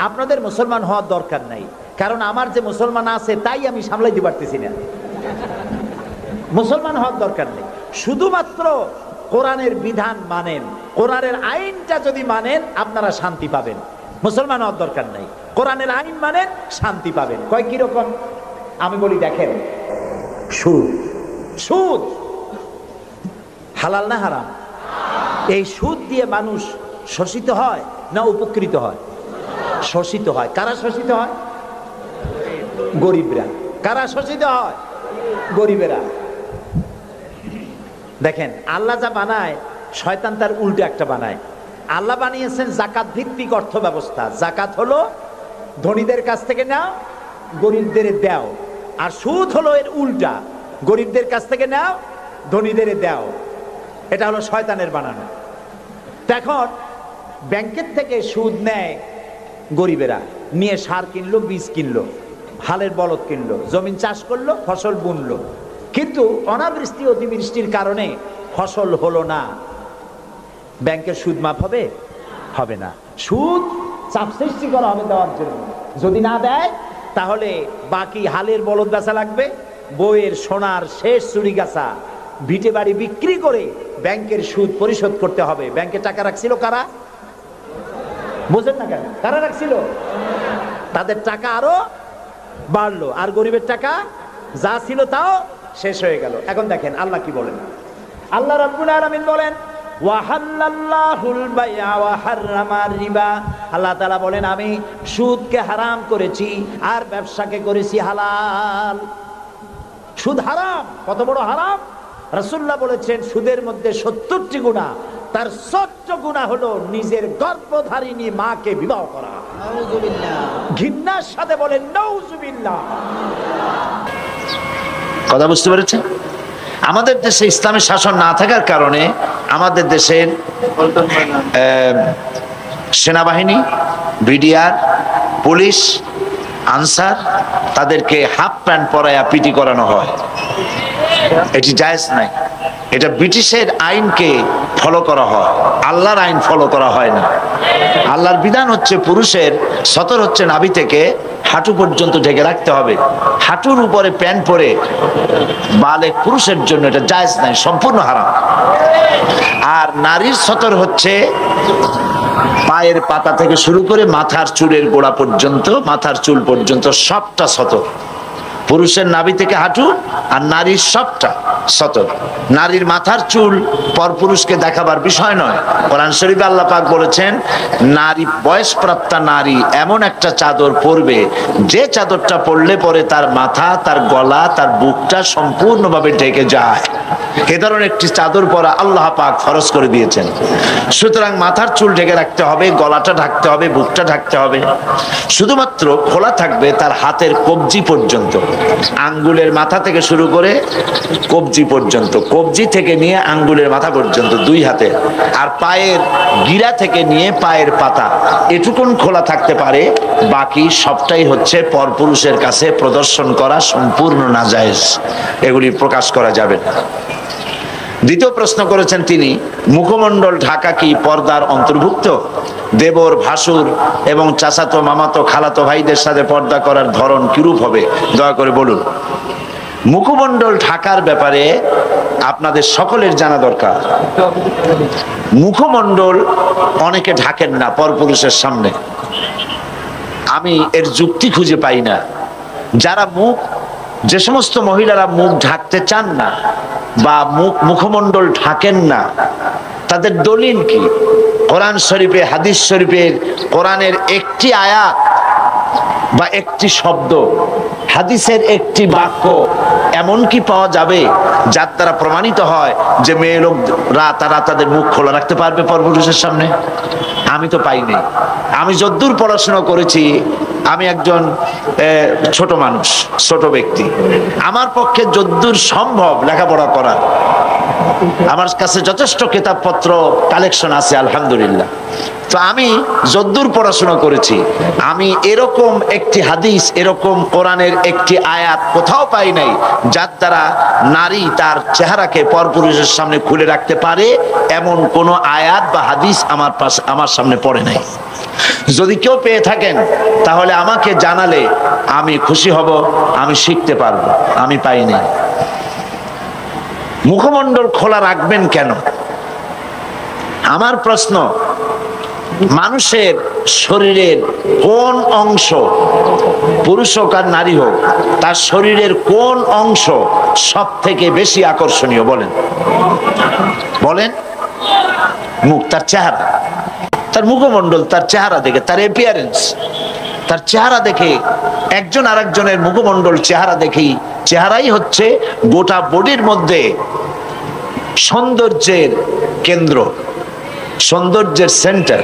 আপনাদের মুসলমান হওয়ার দরকার নাই, কারণ আমার যে মুসলমান আছে তাই আমি সামলাইতে পারতেছি না। মুসলমান হওয়ার দরকার নেই, শুধুমাত্র কোরআনের বিধান মানেন, কোরআনের আইনটা যদি মানেন আপনারা শান্তি পাবেন। মুসলমান হওয়ার দরকার নাই, কোরআনের আইন মানেন, শান্তি পাবেন। কয় কিরকম? আমি বলি দেখেন, সুদ, সুদ হালাল না হারাম? এই সুদ দিয়ে মানুষ শোষিত হয় না উপকৃত হয়? শোষিত হয়। কারা শোষিত হয়? গরিবরা। কারা শোষিত হয়? গরিবেরা। দেখেন আল্লাহ যা বানায় শয়তান তার উল্টো একটা বানায়। আল্লাহ বানিয়েছেন জাকাত ভিত্তিক অর্থ ব্যবস্থা। জাকাত হলো ধনীদের কাছ থেকে নাও, গরিবদের দাও। আর সুদ হলো এর উল্টা, গরিবদের কাছ থেকে নাও, ধনীদের দাও। এটা হলো শয়তানের বানানো। এখন ব্যাংকের থেকে সুদ নেয় গরিবেরা, নিয়ে সার কিনলো, বীজ কিনলো, হালের বলদ কিনলো, জমিন চাষ করলো, ফসল বুনলো, কিন্তু অনাবৃষ্টি অতিবৃষ্টির কারণে ফসল হলো না। ব্যাংকের সুদ মাফ হবে? হবে না। সুদ চাপ সৃষ্টি করা হবে দেওয়ার জন্য। যদি না দেয় তাহলে বাকি হালের বলদ বেচা লাগবে, বইয়ের সোনার শেষ চুরি গাছা, ভিটে বাড়ি বিক্রি করে ব্যাংকের সুদ পরিশোধ করতে হবে। ব্যাংকে টাকা রাখছিল কারা? বোঝেন না কেন? কারা রাখছিল? তাদের টাকা আরো বাড়লো, আর গরিবের টাকা যা ছিল তাও শেষ হয়ে গেল। এখন দেখেন আল্লাহ কি বলেন। আল্লাহ রাব্বুল আলামিন বলেন ওয়াহাল্লাল্লাহুল বাইআ ওয়া হাররামার রিবা। আল্লাহ তাআলা বলেন আমি সুদকে হারাম করেছি আর ব্যবসাকে করেছি হালাল। সুদ হারাম, কত বড় হারাম! রাসূলুল্লাহ বলেছেন সুদের মধ্যে ৭০টি গুনাহ, তার ৬০ গুনাহ হলো নিজের গর্ভধারিণী মাকে বিবাহ করা। নাউযুবিল্লাহ। ঘৃণার সাথে বলেন নাউযুবিল্লাহ। কথা বুঝতে পেরেছেন? আমাদের দেশে ইসলামের শাসন না থাকার কারণে আমাদের দেশের সেনাবাহিনী, বিডিআর, পুলিশ, আনসার তাদেরকে হাফ প্যান্ট পরায়া পিটি করানো হয়। এটি জায়েজ নাই। এটা ব্রিটিশের আইনকে ফলো করা হয়, আল্লাহর আইন ফলো করা হয় না। আল্লাহর বিধান হচ্ছে পুরুষের সতর হচ্ছে নাভি থেকে হাঁটু পর্যন্ত ঢেকে রাখতে হবে। হাঁটুর উপরে প্যান্ট পরে বালেক পুরুষের জন্য এটা জায়েজ নাই, সম্পূর্ণ হারাম। আর নারীর সতর হচ্ছে পায়ের পাতা থেকে শুরু করে মাথার চুলের গোড়া পর্যন্ত, মাথার চুল পর্যন্ত সবটা সতর। পুরুষের নাভি থেকে হাঁটু আর নারীর সবটা সতর। নারীর মাথার চুল পরপুরুষকে দেখাবার বিষয় নয়। কোরআন শরীফে আল্লাহ পাক বলেছেন নারী, বয়সপ্রাপ্তা নারী এমন একটা চাদর পরবে যে চাদরটা পরলে পরে তার মাথা, তার গলা, তার বুকটা সম্পূর্ণভাবে ঢেকে যায়। এ ধরনের একটি চাদর পরা আল্লাহ পাক ফরজ করে দিয়েছেন। সুতরাং মাথার চুল ঢেকে রাখতে হবে, গলাটা ঢাকতে হবে, বুকটা ঢাকতে হবে। শুধুমাত্র খোলা থাকবে তার হাতের কবজি পর্যন্ত, আঙ্গুলের মাথা থেকে শুরু করে কবজি পর্যন্ত, কবজি থেকে নিয়ে আঙ্গুলের মাথা পর্যন্ত দুই হাতে। আর পায়ের গিরা থেকে নিয়ে পায়ের পাতা এটুকুন খোলা থাকতে পারে, বাকি সবটাই হচ্ছে পরপুরুষের কাছে প্রদর্শন করা সম্পূর্ণ নাজায়েজ, এগুলি প্রকাশ করা যাবে না। দ্বিতীয় প্রশ্ন করেছেন তিনি, মুখমণ্ডল ঢাকা কি পর্দার অন্তর্ভুক্ত? দেবর, ভাসুর এবং চাচাতো, মামাতো, খালাতো ভাইদের সাথে পর্দা করার ধরন কিরূপ হবে দয়া করে বলুন। মুখমণ্ডল ঢাকার ব্যাপারে আপনাদের সকলের জানা দরকার। মুখমণ্ডল অনেকে ঢাকেন না পরপুরুষের সামনে, আমি এর যুক্তি খুঁজে পাই না। যারা যে সমস্ত মহিলারা মুখ ঢাকতে চান না বা মুখমণ্ডল ঢাকেন না, তাদের দলিল কি? কোরআন শরীফে, হাদিস শরীফের, কোরআনের একটি আয়াত বা একটি শব্দ, হাদিসের একটি বাক্য এমন কি পাওয়া যাবে যার দ্বারা প্রমাণিত হয় যে মেয়ে লোকরা তারা তাদের মুখ খোলা রাখতে পারবে পরপুরুষের সামনে? আমি তো পাইনি। আমি যদ্দূর পড়াশোনা করেছি, আমি একজন ছোট মানুষ, ছোট ব্যক্তি, আমার পক্ষে যদ্দূর সম্ভব লেখাপড়া করা, আমার কাছে যথেষ্ট কিতাবপত্র কালেকশন আছে আলহামদুলিল্লাহ। তো আমি যদ্দূর পড়াশোনা করেছি, আমি এরকম একটি হাদিস, এরকম কোরআনের একটি আয়াত কোথাও পাই নাই যার দ্বারা নারী তার চেহারাকে পরপুরুষের সামনে খুলে রাখতে পারে, এমন কোন আয়াত বা হাদিস আমার সামনে পড়ে নাই। যদি কেউ পেয়ে থাকেন তাহলে আমাকে জানালে আমি খুশি হব, আমি শিখতে পারবো। আমি পাইনি। মুখমণ্ডল খোলা রাখবেন কেন? আমার প্রশ্ন, মানুষের শরীরের কোন অংশ, পুরুষ হোক আর নারী হোক, তার শরীরের কোন অংশ সব থেকে বেশি আকর্ষণীয়? বলেন বলেন। মুখ, তার চেহারা, তার মুখমণ্ডল, তার চেহারা দেখে, তার অ্যাপিয়ারেন্স, তার চেহারা দেখে, একজন আরেকজনের মুখমণ্ডল চেহারা দেখেই, চেহারাই হচ্ছে গোটা বডির মধ্যে সৌন্দর্যের কেন্দ্র, সৌন্দর্যের সেন্টার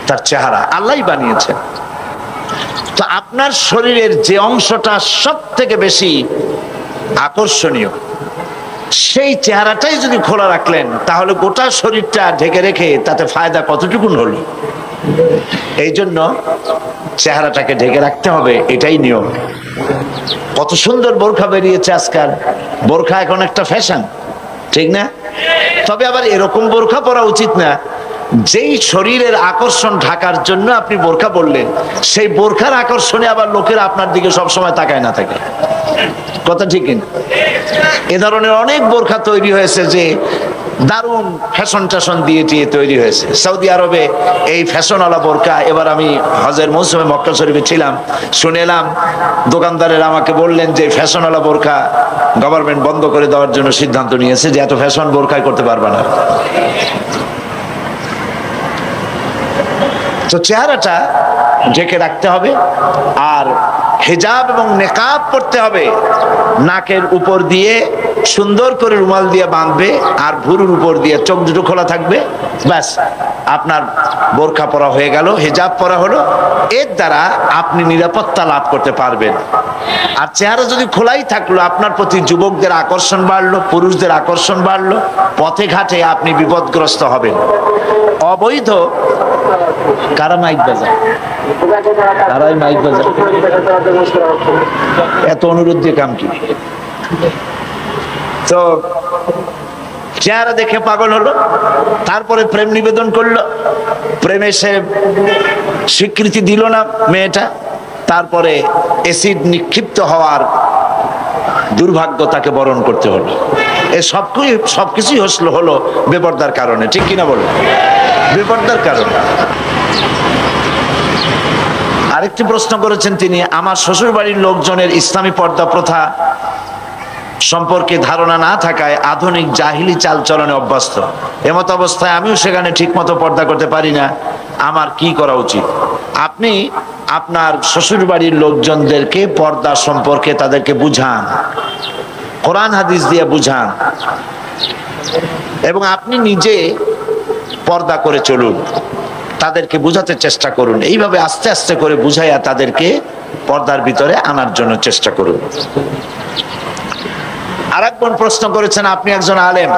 তার চেহারা। আল্লাহই বানিয়েছেন। তো আপনার শরীরের যে অংশটা সব থেকে বেশি আকর্ষণীয়, সেই চেহারাটাই যদি খোলা রাখলেন, তাহলে গোটা শরীরটা ঢেকে রেখে তাতে ফায়দা কতটুকুন হলো? এই জন্য চেহারাটাকে ঢেকে রাখতে হবে, এটাই নিয়ম। কত সুন্দর বোরখা বেরিয়েছে আজকাল। বোরখা এখন একটা ফ্যাশন, ঠিক না? তবে আবার এরকম বোরখা পরা উচিত না যেই শরীরের আকর্ষণ ঢাকার জন্য আপনি বোরখা পরলেন, সেই বোরখার আকর্ষণে আবার লোকেরা আপনার দিকে সবসময় তাকায় না থাকে। কথা ঠিক কিনা? এ ধরনের অনেক বোরখা তৈরি হয়েছে যে দারুণ ফ্যাশন ট্যাশন দিয়ে তৈরি হয়েছে। সৌদি আরবে এই ফ্যাশনওয়ালা বোরখা, এবার আমি হজের মৌসুমে মক্কা শরীফে ছিলাম, শুনে এলাম দোকানদারেরা আমাকে বললেন যে ফ্যাশনওয়ালা বোরখা গভর্নমেন্ট বন্ধ করে দেওয়ার জন্য সিদ্ধান্ত নিয়েছে, যে এত ফ্যাশন বোরখাই করতে পারবে না। তো চেহারাটা ঢেকে রাখতে হবে, আর হিজাব এবং নেকাব পড়তে হবে। নাকের উপর দিয়ে সুন্দর করে রুমাল দিয়ে বাঁধবে, আর ভুরুর উপর দিয়ে চোখ দুটো খোলা থাকবে, ব্যাস আপনার বোরখা পরা হয়ে গেল, হিজাব পরা হলো। এর দ্বারা আপনি নিরাপত্তা লাভ করতে পারবেন। আর চেহারা যদি খোলাই থাকলো, আপনার প্রতি যুবকদের আকর্ষণ বাড়লো, পুরুষদের আকর্ষণ বাড়লো, পথে ঘাটে আপনি বিপদগ্রস্ত হবেন। অবৈধ কারা মাইক বাজায়, কারাই মাইক বাজায়, এত অনুরোধ দিয়ে কাম কি? তো চেহারা দেখে পাগল হলো, তারপরে প্রেম নিবেদন করলো, প্রেমে সে স্বীকৃতি দিল না মেয়েটা, তারপরে অ্যাসিড নিক্ষিপ্ত হওয়ার দুর্ভাগ্য তাকে বরণ করতে হলো। এ সবকিছুই হলো বেপরদার কারণে, ঠিক কিনা বলো? বেপরদার কারণে। আরেকটি প্রশ্ন করেছেন তিনি, আমার শ্বশুর বাড়ির লোকজনের ইসলামী পর্দা প্রথা সম্পর্কে ধারণা না থাকায় আধুনিক জাহিলি চালচলনে অভ্যস্ত। এমত অবস্থায় আমিও সেখানে ঠিকমতো পর্দা করতে পারি না, আমার কি করা উচিত? আপনি আপনার শ্বশুর বাড়ির লোকজনদেরকে পর্দা সম্পর্কে তাদেরকে বুঝান, কোরআন হাদিস দিয়ে বুঝান, এবং আপনি নিজে পর্দা করে চলুন, তাদেরকে বুঝাতে চেষ্টা করুন। এইভাবে আস্তে আস্তে করে বুঝাইয়া তাদেরকে পর্দার ভিতরে আনার জন্য চেষ্টা করুন। আরেকজন প্রশ্ন করেছেন, আপনি একজন আলেম,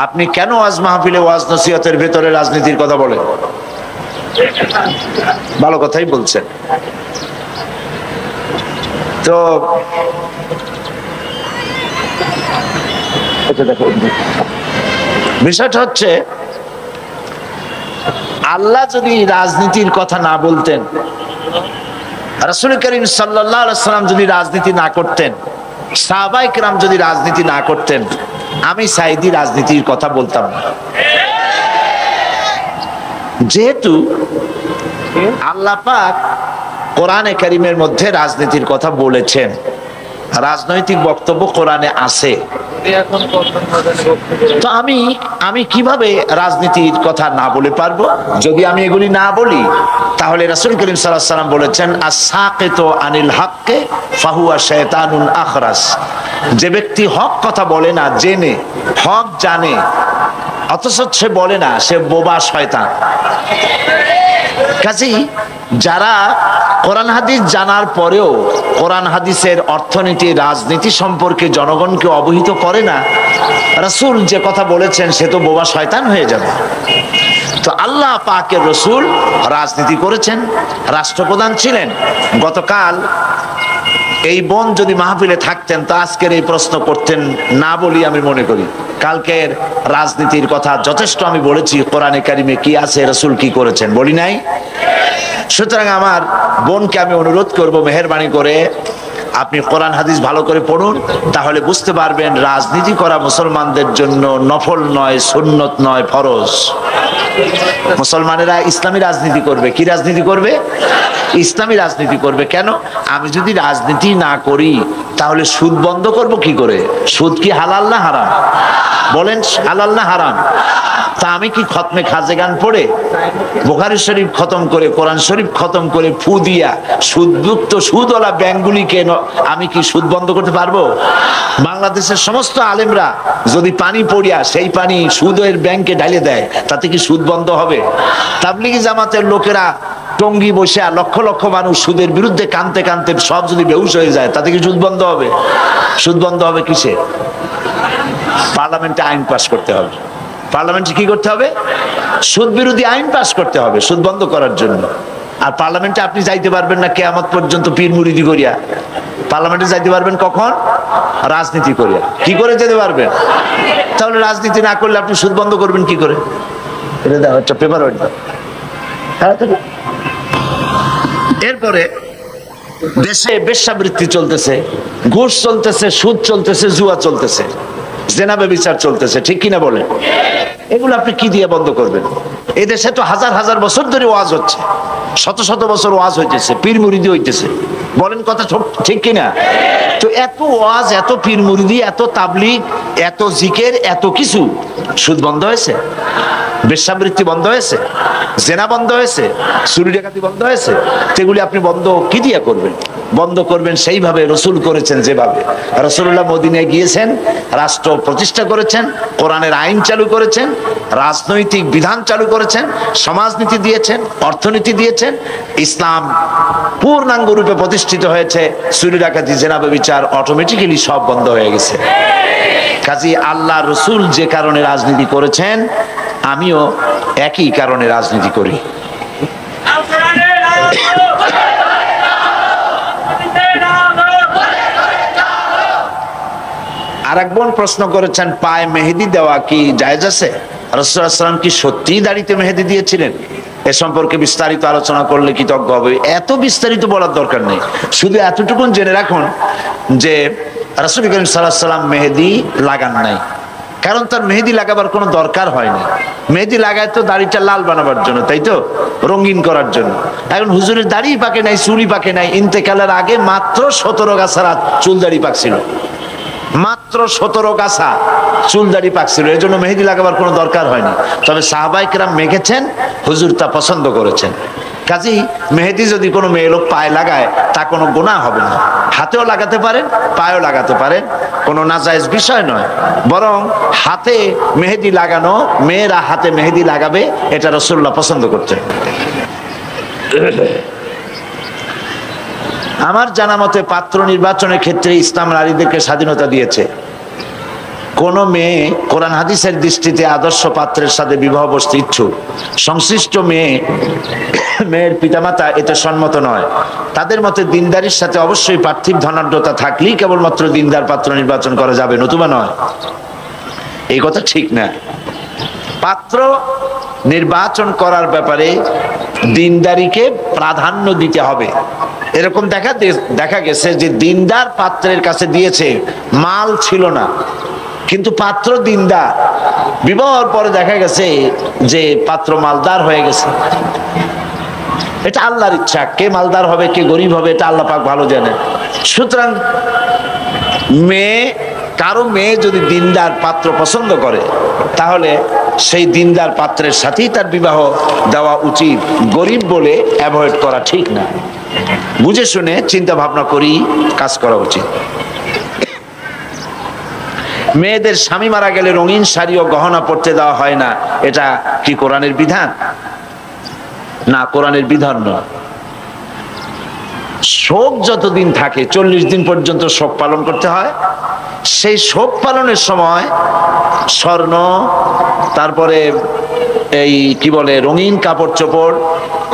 আপনি কেন ওয়াজ মাহফিলে ওয়াজ নসিহতের ভেতরে রাজনীতির কথা বলেন? ভালো কথাই বলছেন। তো বিষয়টা হচ্ছে, আল্লাহ যদি রাজনীতির কথা না বলতেন, রাসূল করিম সাল্লাল্লাহু আলাইহি সাল্লাম যদি রাজনীতি না করতেন, সাহাবায়ে কেরাম যদি রাজনীতি না করতেন, আমি সাঈদী রাজনীতির কথা বলতাম না। যেহেতু আল্লাহ পাক কোরআনে কারীমের মধ্যে রাজনীতির কথা বলেছেন, রাজনৈতিক বক্তব্য কোরআনে আছে, তো আমি কিভাবে রাজনীতির কথা না বলে পারবো? যদি আমি এগুলি না বলি, তাহলে রাসূল করিম সাল্লাল্লাহু আলাইহি ওয়াসাল্লাম বলেছেন, আস-সাকিতু আনিল হাক্কি ফাহুয়া শায়তানুন আখরাস। যে ব্যক্তি হক কথা বলে না, জেনে হক জানে অথচ সে বলে না, সে বোবা শয়তান। কাজেই যারা কোরআন হাদিস জানার পরেও কোরআন হাদিসের অর্থনীতি, রাজনীতি সম্পর্কে জনগণকে অবহিত করে না, রাসূল যে কথা বলেছেন সে তো বোবা শয়তান হয়ে যাবে। তো আল্লাহ পাকের রাসূল রাজনীতি করেছেন, রাষ্ট্রপ্রধান ছিলেন। গতকাল এই বোন যদি মাহফিলে থাকতেন, তো আজকের এই প্রশ্ন করতেন না বলি আমি মনে করি। কালকের রাজনীতির কথা যথেষ্ট আমি বলেছি, কোরআনে কারিমে কি আছে, রাসূল কি করেছেন, বলি নাই? সুতরাং আমার বোনকে আমি অনুরোধ করব, মেহেরবানি করে আপনি কোরআন হাদিস ভালো করে পড়ুন, তাহলে বুঝতে পারবেন রাজনীতি করা মুসলমানদের জন্য নফল নয়, সুন্নত নয়, ফরজ। মুসলমানেরা ইসলামী রাজনীতি করবে। কি রাজনীতি করবে? ইসলামী রাজনীতি করবে। কেন? আমি যদি রাজনীতি না করি তাহলে সুদ বন্ধ করব কি করে? সুদ কি হালাল না হারাম? বলেন, হালাল না হারাম? তা আমি কি খতমে খাজেগান পড়ে, বুখারী শরীফ খতম করে, কোরআন শরীফ খতম করে ফু দিয়া সুদযুক্ত সুদওয়ালা ব্যাংকগুলিকে আমি কি সুদ বন্ধ করতে পারবো? বাংলাদেশের সমস্ত আলেমরা যদি পানি পড়িয়া সেই পানি সুদের ব্যাংকে ঢালে দেয়, তাতে কি সুদ বন্ধ হবে? তাবলিগি জামাতের লোকেরা টঙ্গি বসে লক্ষ লক্ষ মানুষ সুদের বিরুদ্ধে কানতে কানতে সব যদি বেহুশ হয়ে যায়, তাতে কি সুদ বন্ধ হবে? সুদ বন্ধ হবে কিসে? পার্লামেন্টে আইন পাস করতে হবে। পার্লামেন্টে কি করতে হবে? সুদ বিরোধী আইন পাস করতে হবে সুদ বন্ধ করার জন্য। আর পার্লামেন্টে আপনি যাইতে পারবেন না কিয়ামত পর্যন্ত পীর মুরিদি করিয়া। পার্লামেন্টে যাইতে পারবেন কখন? রাজনীতি করে। কি করে যেতে পারবেন? তাহলে রাজনীতি না করলে আপনি সুদ বন্ধ করবেন কি করে? এটা দাও, একটা পেপার ওয়েট দাও। এরপরে দেশে বেশ্যাবৃত্তি চলতেছে, ঘুষ চলতেছে, সুদ চলতেছে, জুয়া চলতেছে, জেনা ব্যভিচার চলতেছে, ঠিক কিনা বলেন? এগুলো আপনি কি দিয়ে বন্ধ করবেন? এই দেশে তো হাজার হাজার বছর ধরে ওয়াজ হচ্ছে, শত শত বছর ওয়াজ হইতেছে, পীর মুরিদি হইতেছে, বলেন কথা ঠিক কিনা? তো এত ওয়াজ, এত পীর মুরিদি, এত তাবলীগ, এত জিকের, এত কিছু, সুদ বন্ধ হয়েছে? বেশ্যাবৃত্তি বন্ধ হয়েছে? জেনা বন্ধ হয়েছে? চুরি ডাকাতি বন্ধ হয়েছে? সেগুলি আপনি বন্ধ কি দিয়ে করবেন? বন্ধ করবেন সেইভাবে রসুল করেছেন, যেভাবে রাসূলুল্লাহ মদিনায় গিয়েছেন, রাষ্ট্র প্রতিষ্ঠা করেছেন, কোরআনের আইন চালু করেছেন, রাজনৈতিক বিধান চালু করেছেন, সমাজনীতি দিয়েছেন, অর্থনীতি দিয়েছেন, ইসলাম পূর্ণাঙ্গ রূপে প্রতিষ্ঠিত হয়েছে। চুরি ডাকাতি, জেনা ব্যভিচার অটোমেটিক্যালি সব বন্ধ হয়ে গেছে। কাজী আল্লাহ রসুল যে কারণে রাজনীতি করেছেন, আমিও একই কারণে রাজনীতি করি। আর এক বোন প্রশ্ন করেছেন, পায়ে মেহেদি দেওয়া কি জায়েজ আছে? রাসূলুল্লাহ সাল্লাল্লাহু আলাইহি ওয়াসাল্লাম কি সত্যিই দাড়িতে মেহেদি দিয়েছিলেন? এ সম্পর্কে বিস্তারিত আলোচনা করলে কৃতজ্ঞ হবে। এত বিস্তারিত বলার দরকার নেই, শুধু এতটুকুন জেনে রাখুন যে রাসূল করিম সাল্লাল্লাহু আলাইহি ওয়াসাল্লাম মেহেদি লাগান নাই, কারণ তার মেহেদি লাগাবার কোনো দরকার হয়নি। মেহেদি লাগায় তো দাড়িটা লাল বানাবার জন্য, তাই তো, রঙিন করার জন্য। এখন হুজুরের দাড়ি পাকে নাই, চুলি পাকে নাই, ইন্তেকালের আগে মাত্র 17 গাছা চুল দাড়ি পাকছিল, মাত্র 17 গাছা চুল দাড়ি পাকছিল, এই জন্য মেহেদি লাগাবার কোনো দরকার হয়নি। তবে সাহাবায়ে কেরাম মেখেছেন, হুজুর তা পছন্দ করেছেন। কাজেই মেহেদি যদি কোনো মেয়ে লোক পায়ে লাগায়, তা কোনো গুনাহ হবে না। হাতেও লাগাতে পারেন, পায়েও লাগাতে পারেন, কোনো নাজায়েজ বিষয় নয়। বরং হাতে মেহেদি লাগানো, মেয়েরা হাতে মেহেদি লাগাবে, এটা রাসূলুল্লাহ পছন্দ করতেন। আমার জানা মতে পাত্র নির্বাচনের ক্ষেত্রে ইসলাম নারীদেরকে স্বাধীনতা দিয়েছে। কোন মেয়ে কোরআন হাদিসের দৃষ্টিতে আদর্শ পাত্রের সাথে বিবাহ বসতে ইচ্ছুক, সংশ্লিষ্ট মেয়ের পিতামাতা এতে সম্মত নয়। তাদের মতে দিনদারির সাথে অবশ্যই পার্থিব ধনাঢ্যতা থাকলেই কেবলমাত্র দিনদার পাত্র নির্বাচন করা যাবে, নতুবা নয়। এই কথা ঠিক না। পাত্র নির্বাচন করার ব্যাপারে দিনদারিকে প্রাধান্য দিতে হবে। এরকম দেখা গেছে যে দিনদার পাত্রের কাছে দিয়েছে, মাল ছিল না, কিন্তু পাত্র দিনদার। বিবাহের পরে দেখা গেছে যে পাত্র মালদার হয়ে গেছে। এটা আল্লাহর ইচ্ছা, কে মালদার হবে কে গরিব হবে এটা আল্লাহ পাক ভালো জানেন। সুতরাং কারো মেয়ে যদি দিনদার পাত্র পছন্দ করে, তাহলে সেই দিনদার পাত্রের সাথেই তার বিবাহ দেওয়া উচিত। গরিব বলে অ্যাভয়েড করা ঠিক না। বুঝে শুনে চিন্তা ভাবনা করি কাজ করা উচিত। মেয়েদের স্বামী মারা গেলে রঙিন শাড়ি ও গহনা পরতে দেওয়া হয় না, এটা কি কোরআনের বিধান? না, কোরআনের বিধান নয়। শোক যতদিন থাকে, 40 দিন পর্যন্ত শোক পালন করতে হয়। সেই শোক পালনের সময় স্বর্ণ, তারপরে এই কি বলে রঙিন কাপড় চোপড়,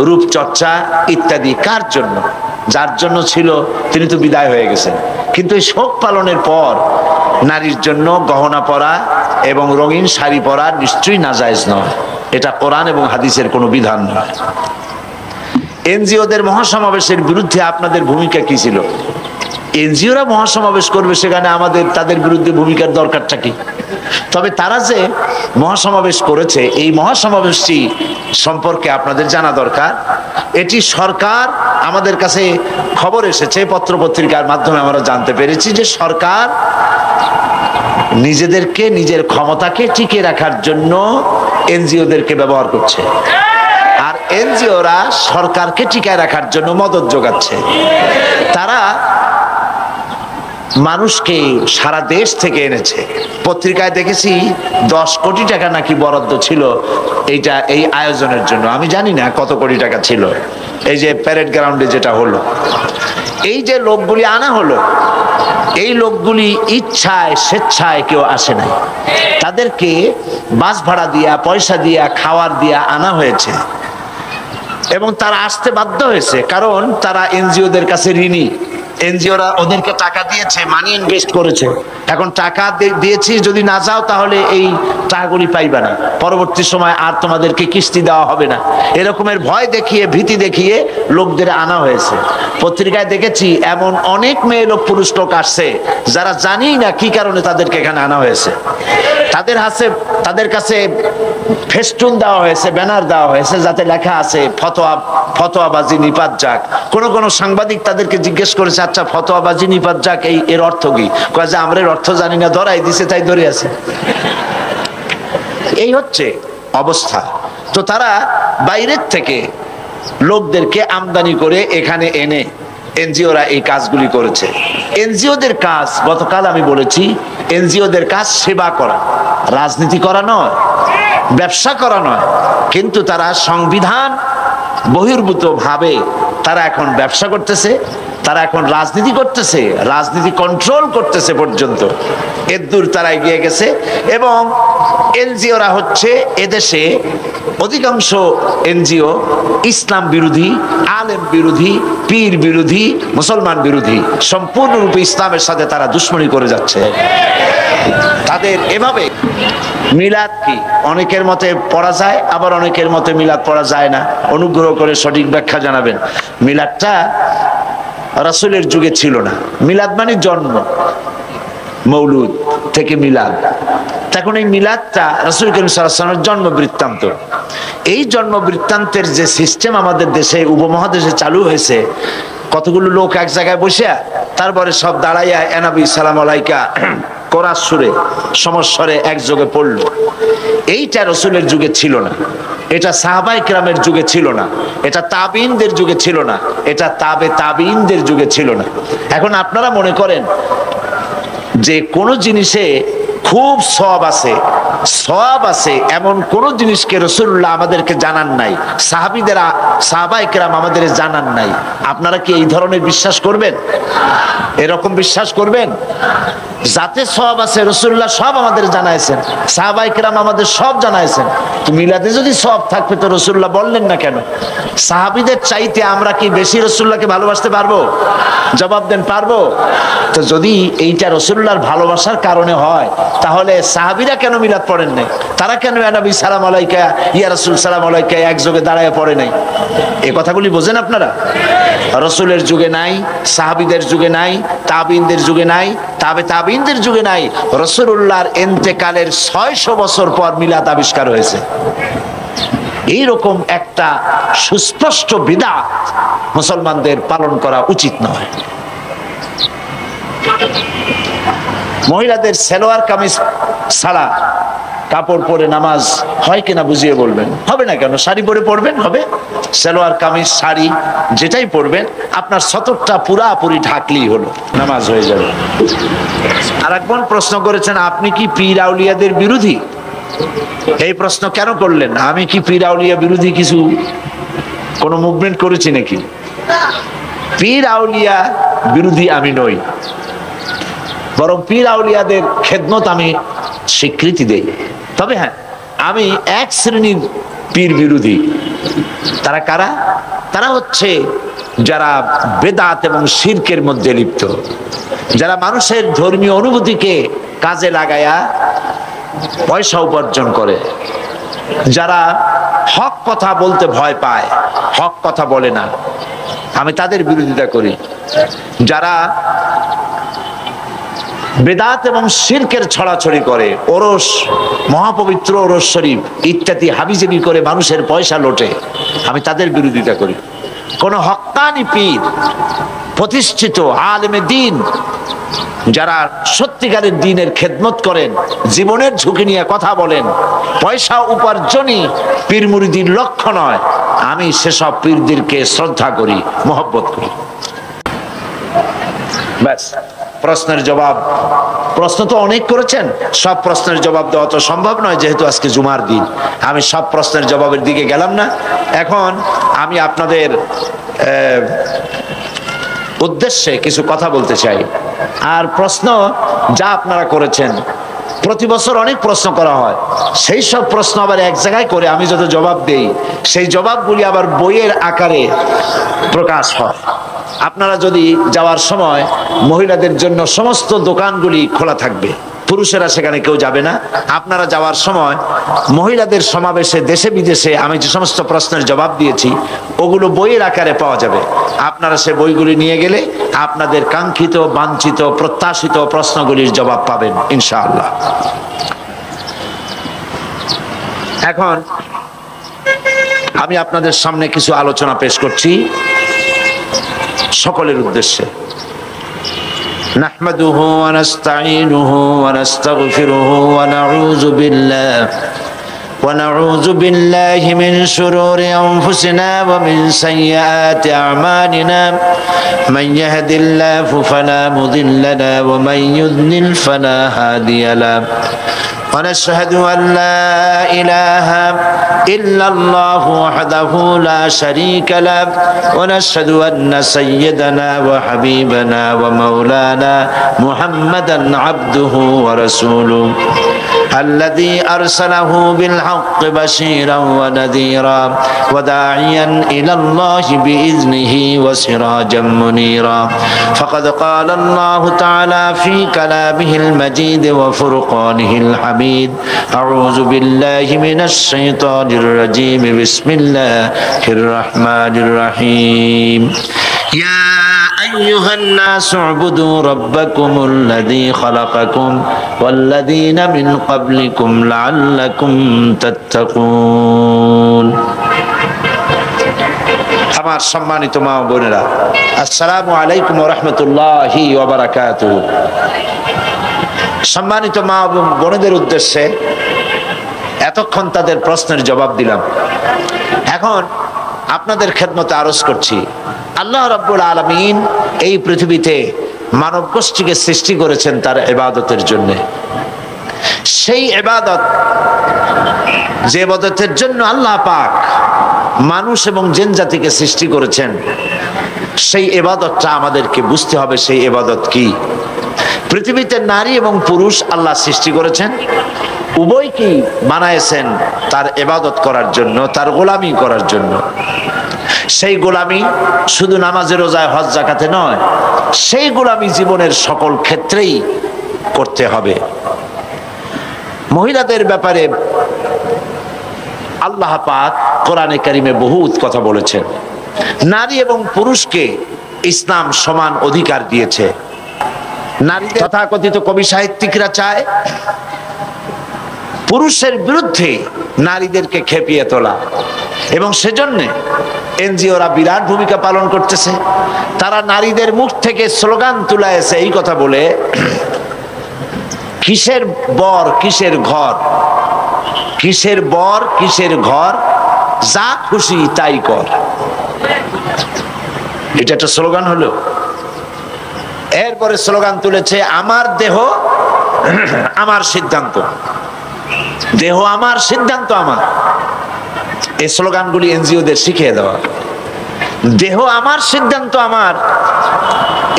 রূপচর্চা ইত্যাদি কার জন্য? যার জন্য ছিল তিনি তো বিদায় হয়ে গেছেন। কিন্তু এই শোক পালনের পর নারীর জন্য গহনা পরা এবং রঙিন শাড়ি পরা নিশ্চয়ই নাজায়েজ নয়। এটা কোরআন এবং হাদিসের কোনো বিধান নয়। এনজিওদের মহাসমাবেশের বিরুদ্ধে আপনাদের ভূমিকা কি ছিল? এনজিওরা মহাসমাবেশ করবে, সেখানে তাদের বিরুদ্ধে ভূমিকার দরকারটা কি? তবে তারা যে মহাসমাবেশ করেছে, এই মহাসমাবেশটি সম্পর্কে আপনাদের জানা দরকার। এটি সরকার, আমাদের কাছে খবর এসেছে, পত্রপত্রিকার মাধ্যমে আমরা জানতে পেরেছি যে সরকার নিজের ক্ষমতাকে টিকে রাখার জন্য এনজিওদেরকে ব্যবহার করছে, আর এনজিওরা সরকারকে টিকায় রাখার জন্য মদদ যোগাচ্ছে। তারা মানুষকে সারা দেশ থেকে এনেছে। পত্রিকায় দেখেছি 10 কোটি টাকা নাকি বরাদ্দ ছিল এই আয়োজনের জন্য। আমি জানি না কত কোটি টাকা ছিল। এই যে প্যারেড গ্রাউন্ডে যেটা হলো, এই যে লোকগুলি আনা হলো, এই লোকগুলি ইচ্ছায় স্বেচ্ছায় কেউ আসে নাই। তাদেরকে বাস ভাড়া দিয়া, পয়সা দিয়া, খাওয়ার দিয়া আনা হয়েছে এবং তারা আসতে বাধ্য হয়েছে, কারণ তারা এনজিওদের কাছে ঋণী। এনজিওরা ওদেরকে টাকা দিয়েছে, মানি ইনভেস্ট করেছে। এখন টাকা দিয়েছি, যদি না যাও তাহলে এই টাকাগুলি পাইবে না, পরবর্তী সময় আর তোমাদেরকে কিস্তি দেওয়া হবে না, এরকমের ভয় দেখিয়ে, ভীতি দেখিয়ে লোকদের আনা হয়েছে। পত্রিকায় দেখেছি এমন অনেক মেয়ে লোক, পুরুষ লোক আসছে যারা জানি না কি কারণে তাদেরকে এখানে আনা হয়েছে। তাদের কাছে ফেস্টুন দেওয়া হয়েছে, ব্যানার দেওয়া হয়েছে, যাতে লেখা আছে ফতোয়াবাজি নিপাত যাক। কোন সাংবাদিক তাদেরকে জিজ্ঞেস করেছে, আচ্ছা ফতোয়াবাজি নিপাত যাক এর অর্থ কি? কয় যে আমরা এর অর্থ জানি না, ধরাই দিছে তাই ধরে আছে। এই হচ্ছে অবস্থা। তো তারা বাইরের থেকে লোকদেরকে আমদানি করে এখানে এনে এনজিওরা এই কাজগুলি করেছে। এনজিওদের কাজ, গতকাল আমি বলেছি, এনজিওদের কাজ সেবা করা, রাজনীতি করা নয়, ব্যবসা করা নয়। কিন্তু তারা সংবিধান বহির্ভূত ভাবে তারা এখন ব্যবসা করতেছে, তারা এখন রাজনীতি করতেছে, রাজনীতি কন্ট্রোল করতেছে পর্যন্ত এদূর তারা এগিয়ে গেছে। এবং এনজিওরা হচ্ছে এদেশে অধিকাংশ এনজিও ইসলাম বিরোধী, আলেম বিরোধী, পীর বিরোধী, মুসলমান বিরোধী, সম্পূর্ণরূপে ইসলামের সাথে তারা দুশ্মনী করে যাচ্ছে। তাদের এভাবে মিলাদ কি অনেকের মতে পড়া যায়, আবার অনেকের মতে মিলাদ পড়া যায় না। অনুগ্রহ করে সঠিক ব্যাখ্যা জানাবেন। মিলাদটা রাসূলের যুগে ছিল না। মিলাদ মানে জন্ম, মৌলুদ থেকে মিলাদ। তখন এই মিলাদটা রাসূল করিম সাল্লাল্লাহু আলাইহি ওয়াসাল্লামের জন্ম বৃত্তান্ত। এই জন্ম বৃত্তান্তের যে সিস্টেম আমাদের দেশে, উপমহাদেশে চালু হয়েছে, কতগুলো লোক এক জায়গায় বসে তারপরে সব দাঁড়াইয়া এনাবি সালাম আলাইকা কোরআন সুরে সমস্বরে একযোগে পড়লো। এইটা রাসূলের যুগে ছিল না, এটা সাহাবায়ে কেরামের যুগে ছিল না, এটা তাবিঈনদের যুগে ছিল না, এটা তাবিঈনদের যুগে ছিল না। এখন আপনারা মনে করেন যে কোন জিনিসে খুব সওয়াব আছে এমন কোন জিনিসকে রাসূলুল্লাহ আমাদেরকে জানান নাই, সাহাবায়ে কেরাম আমাদের জানান নাই। আপনারা কি এই ধরনের বিশ্বাস করবেন? এরকম বিশ্বাস করবেন? যাতে সওয়াব আছে রাসূলুল্লাহ সব আমাদের জানাইছেন, সাহাবায়ে কেরাম আমাদের সব জানাইছেন। তো মিলাদে যদি সওয়াব থাকবে তো রাসূলুল্লাহ বললেন না কেন? সাহাবীদের চাইতে আমরা কি বেশি রাসূলুল্লাহকে ভালোবাসতে পারবো? জবাব দেন, পারবো? তো যদি এইটা রাসূলুল্লাহর ভালোবাসার কারণে হয়, তাহলে সাহাবীরা কেন মিলাদ পড়েন নাই? তারা কেন ইয়া নবী সালাম আলাইকা, ইয়া রাসূল সালাম আলাইকা একযোগে দাঁড়ায় পড়ে নাই? এই কথাগুলি বোঝেন আপনারা? রাসূলের যুগে নাই, সাহাবীদের যুগে নাই, তাবিঈনদের যুগে নাই, তাবিঈনদের যুগে নাই। রাসূলুল্লাহর ইন্তেকালের 600 বছর পর মিলাদ আবিষ্কার হয়েছে। এইরকম একটা সুস্পষ্ট বিদআত মুসলমানদের পালন করা উচিত নয়। মহিলাদের সালোয়ার কামিজ ছাড়া কাপড় পরে নামাজ হয় কিনা বুঝিয়ে বলবেন। হবে না কেন? শাড়ি পরে পড়বেন, হবে। সালোয়ার কামিজ, শাড়ি যেটাই পরবেন আপনার সতরটা পুরাপুরি ঢাকলেই হলো, নামাজ হয়ে যাবে। আর একজন প্রশ্ন করেছেন, আপনি কি পীর আউলিয়াদের বিরোধী? এই প্রশ্ন কেন করলেন? আমি কি পীর আউলিয়া বিরোধী কোন মুভমেন্ট করেছি নাকি? পীর আউলিয়া বিরোধী আমি নই, বরং পীর আউলিয়াদের খেদমত আমি স্বীকৃতি দেই। তবে হ্যাঁ, আমি এক শ্রেণীর পীর বিরোধী। তারা কারা? তারা হচ্ছে যারা বেদাত এবং শিরকের মধ্যে লিপ্ত, যারা মানুষের ধর্মীয় অনুভূতিকে কাজে লাগায়া পয়সা উপার্জন করে, যারা হক কথা বলতে ভয় পায়, হক কথা বলে না, আমি তাদের বিরোধিতা করি। যারা বেদাত এবং শিরকের ছড়াছড়ি করে, ওরস, মহাপবিত্র ওরস শরীফ ইত্যাদি হাবিজাবি করে মানুষের পয়সা লোটে, আমি তাদের বিরোধিতা করি। কোন হক্কানি পীর, প্রতিষ্ঠিত আলেমে দ্বীন, যারা সত্যিকারের দ্বীনের খেদমত করেন, জীবনের ঝুঁকি নিয়ে কথা বলেন, পয়সা উপার্জনই পীর মুরিদির লক্ষ্য নয়, আমি সেসব পীরদেরকে শ্রদ্ধা করি, মহব্বত করি। ব্যাস, প্রশ্নের জবাব। প্রশ্ন তো অনেক করেছেন, সব প্রশ্নের জবাব দেওয়া তো সম্ভব নয়, যেহেতু আজকে জুমার দিন। আমি সব প্রশ্নের জবাবের দিকে গেলাম না। এখন আমি আপনাদের উদ্দেশ্যে কিছু কথা বলতে চাই। আর প্রশ্ন যা আপনারা করেছেন, প্রতি বছর অনেক প্রশ্ন করা হয়, সেই সব প্রশ্ন আবার এক জায়গায় করে আমি যত জবাব দেই, সেই জবাবগুলি আবার বইয়ের আকারে প্রকাশ হয়। আপনারা যদি যাওয়ার সময় মহিলাদের জন্য সমস্ত দোকানগুলি খোলা থাকবে, পুরুষেরা সেখানে কেউ যাবে না। আপনারা যাওয়ার সময় মহিলাদের সমাবেশে দেশে বিদেশে আমি যে সমস্ত প্রশ্নের জবাব দিয়েছি ওগুলো বইয়ের আকারে পাওয়া যাবে। আপনারা সে বইগুলি নিয়ে গেলে আপনাদের কাঙ্ক্ষিত, বাঞ্ছিত, প্রত্যাশিত প্রশ্নগুলির জবাব পাবেন ইনশাআল্লাহ। এখন আমি আপনাদের সামনে কিছু আলোচনা পেশ করছি সকলের উদ্দেশ্যে। নাহমাদুহু ওয়া নাস্তাঈনুহু ওয়া নাস্তাগফিরুহু ওয়া নাউযু বিল্লাহি মিন শুরুরি আনফুসিনা ওয়া মিন সাইয়্যাতি আ'মালিনা মান ইয়াহদিল্লাহু ফালা মুদিল্লা লাহু ওয়া মান ইউদ্লিল ফালা হাদিয়া লাহু ونشهد أن لا إله إلا الله وحده لا شريك له ونشهد أن سيدنا وحبيبنا ومولانا محمدا عبده ورسوله الذي أرسله بالحق بشيرا ونذيرا وداعيا إلى الله بإذنه وسراجا منيرا فقد قال الله تعالى في كلامه المجيد وفرقانه الحميد أعوذ بالله من الشيطان الرجيم بسم الله الرحمن الرحيم يا أيها الناس اعبدوا ربكم الذي خلقكم والذين من قبلكم لعلكم تتقون আমার সম্মানিত মা ও বোনেরা, আসসালামু আলাইকুম ওয়া রাহমাতুল্লাহি ওয়া বারাকাতুহু। সম্মানিত মা ও বোনেদের উদ্দেশ্যে এতক্ষণ তাদের প্রশ্নের জবাব দিলাম। এখন আপনাদের খেদমতে আরজ করছি, আল্লাহ রাব্বুল আলামিন এই পৃথিবীতে মানব গোষ্ঠীকে সৃষ্টি করেছেন তার ইবাদতের জন্য। সেই ইবাদত, যে ইবাদতের জন্য আল্লাহ পাক মানুষ এবং জিন জাতিকে সৃষ্টি করেছেন, সেই ইবাদতটা আমাদেরকে বুঝতে হবে। সেই ইবাদত কি? পৃথিবীতে নারী এবং পুরুষ আল্লাহ সৃষ্টি করেছেন, উভয়কেই বানাইছেন তার ইবাদত করার জন্য, তার গোলামি করার জন্য। সেই গোলামি শুধু নামাজে, রোজায়, হজ, যাকাতে নয়, সেই গোলামি জীবনের সকল ক্ষেত্রেই করতে হবে। মহিলাদের ব্যাপারে আল্লাহ পাক কোরআনে কারিমে বহুত কথা বলেছেন। নারী এবং পুরুষকে ইসলাম সমান অধিকার দিয়েছে। নারীদের তথাকথিত কবি সাহিত্যিকরা চায় পুরুষের বিরুদ্ধে নারীদেরকে খেপিয়ে তোলা, এবং সেজন্য এনজিওরা বিরাট ভূমিকা পালন করতেছে। তারা নারীদের মুখ থেকে স্লোগান তুলাইছে এই কথা বলে, কিসের বর কিসের ঘর, কিসের বর কিসের ঘর, যা খুশি তাই কর। এটা একটা স্লোগান হলো। এরপরে স্লোগান তুলেছে, আমার দেহ আমার সিদ্ধান্ত, দেহ আমার সিদ্ধান্ত আমার। এই স্লোগানগুলি এনজিওদের শিখিয়ে দেওয়া। দেহ আমার সিদ্ধান্ত আমার,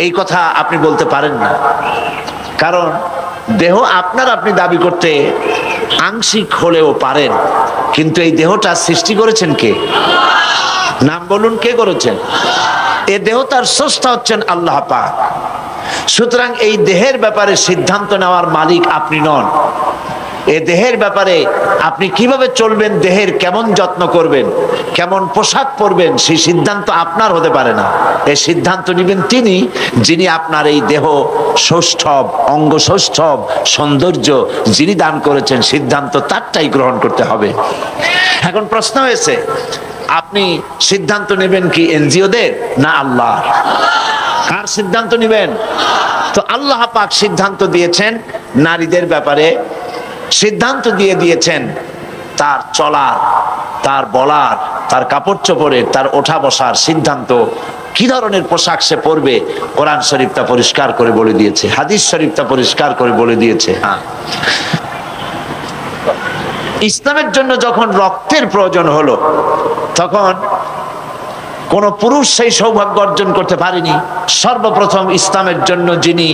এই কথা আপনি বলতে পারেন না, কারণ দেহ আপনার, আপনি দাবি করতে আংশিক হলেও পারেন, কিন্তু এই দেহটা সৃষ্টি করেছেন কে? নাম বলুন, কে করেছেন? এ দেহ তার স্রষ্টা হচ্ছেন আল্লাহ পাক। সুতরাং এই দেহের ব্যাপারে সিদ্ধান্ত নেওয়ার মালিক আপনি নন। এ দেহের ব্যাপারে আপনি কিভাবে চলবেন, দেহের কেমন যত্ন করবেন, কেমন পোশাক পরবেন, সেই সিদ্ধান্ত আপনার হতে পারে না। এই সিদ্ধান্ত নেবেন তিনি, যিনি আপনার এই দেহ সৌষ্ঠব, অঙ্গ সৌষ্ঠব, সৌন্দর্য যিনি দান করেছেন। সিদ্ধান্ত তারটাই গ্রহণ করতে হবে। এখন প্রশ্ন হয়েছে, আপনি সিদ্ধান্ত নেবেন কি এনজিওদের না আল্লাহ? কার সিদ্ধান্ত নেবেন? তো আল্লাহ পাক সিদ্ধান্ত দিয়েছেন নারীদের ব্যাপারে, সিদ্ধান্ত দিয়ে দিয়েছেন তার চলার, তার বলার, তার কাপড় চোপড়ের, তার ওঠা বসার সিদ্ধান্ত। কি ধরনের পোশাক সে পরবে, কোরআন শরীফ তা পরিষ্কার করে বলে দিয়েছে, হাদিস শরীফ তা পরিষ্কার করে বলে দিয়েছে। ইসলামের জন্য যখন রক্তের প্রয়োজন হলো, তখন কোন পুরুষ সেই সৌভাগ্য অর্জন করতে পারেনি। সর্বপ্রথম ইসলামের জন্য যিনি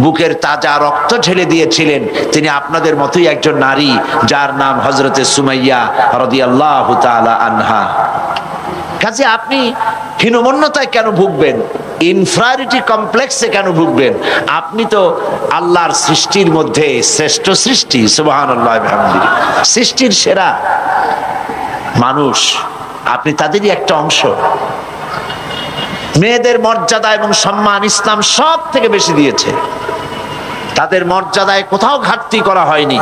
বুকের তাজা রক্ত ঢেলে দিয়েছিলেন, তিনি আপনাদের মতোই একজন নারী, যার নাম হযরতে সুমাইয়া রাদিয়াল্লাহু তাআলা আনহা। কাজে আপনি হীনমন্যতায় কেন ভুগবেন, ইনফ্রারিটি কমপ্লেক্সে কেন ভুগবেন? আপনি তো আল্লাহর সৃষ্টির মধ্যে শ্রেষ্ঠ সৃষ্টি, সুবহানাল্লাহ বিহামদিহি, সৃষ্টির সেরা মানুষ, আপনি তাদেরই একটা অংশ। মেয়েদের মর্যাদা এবং সম্মান ইসলাম সব থেকে বেশি দিয়েছে, তাদের মর্যাদায় কোথাও ঘাটতি করা হয়নি।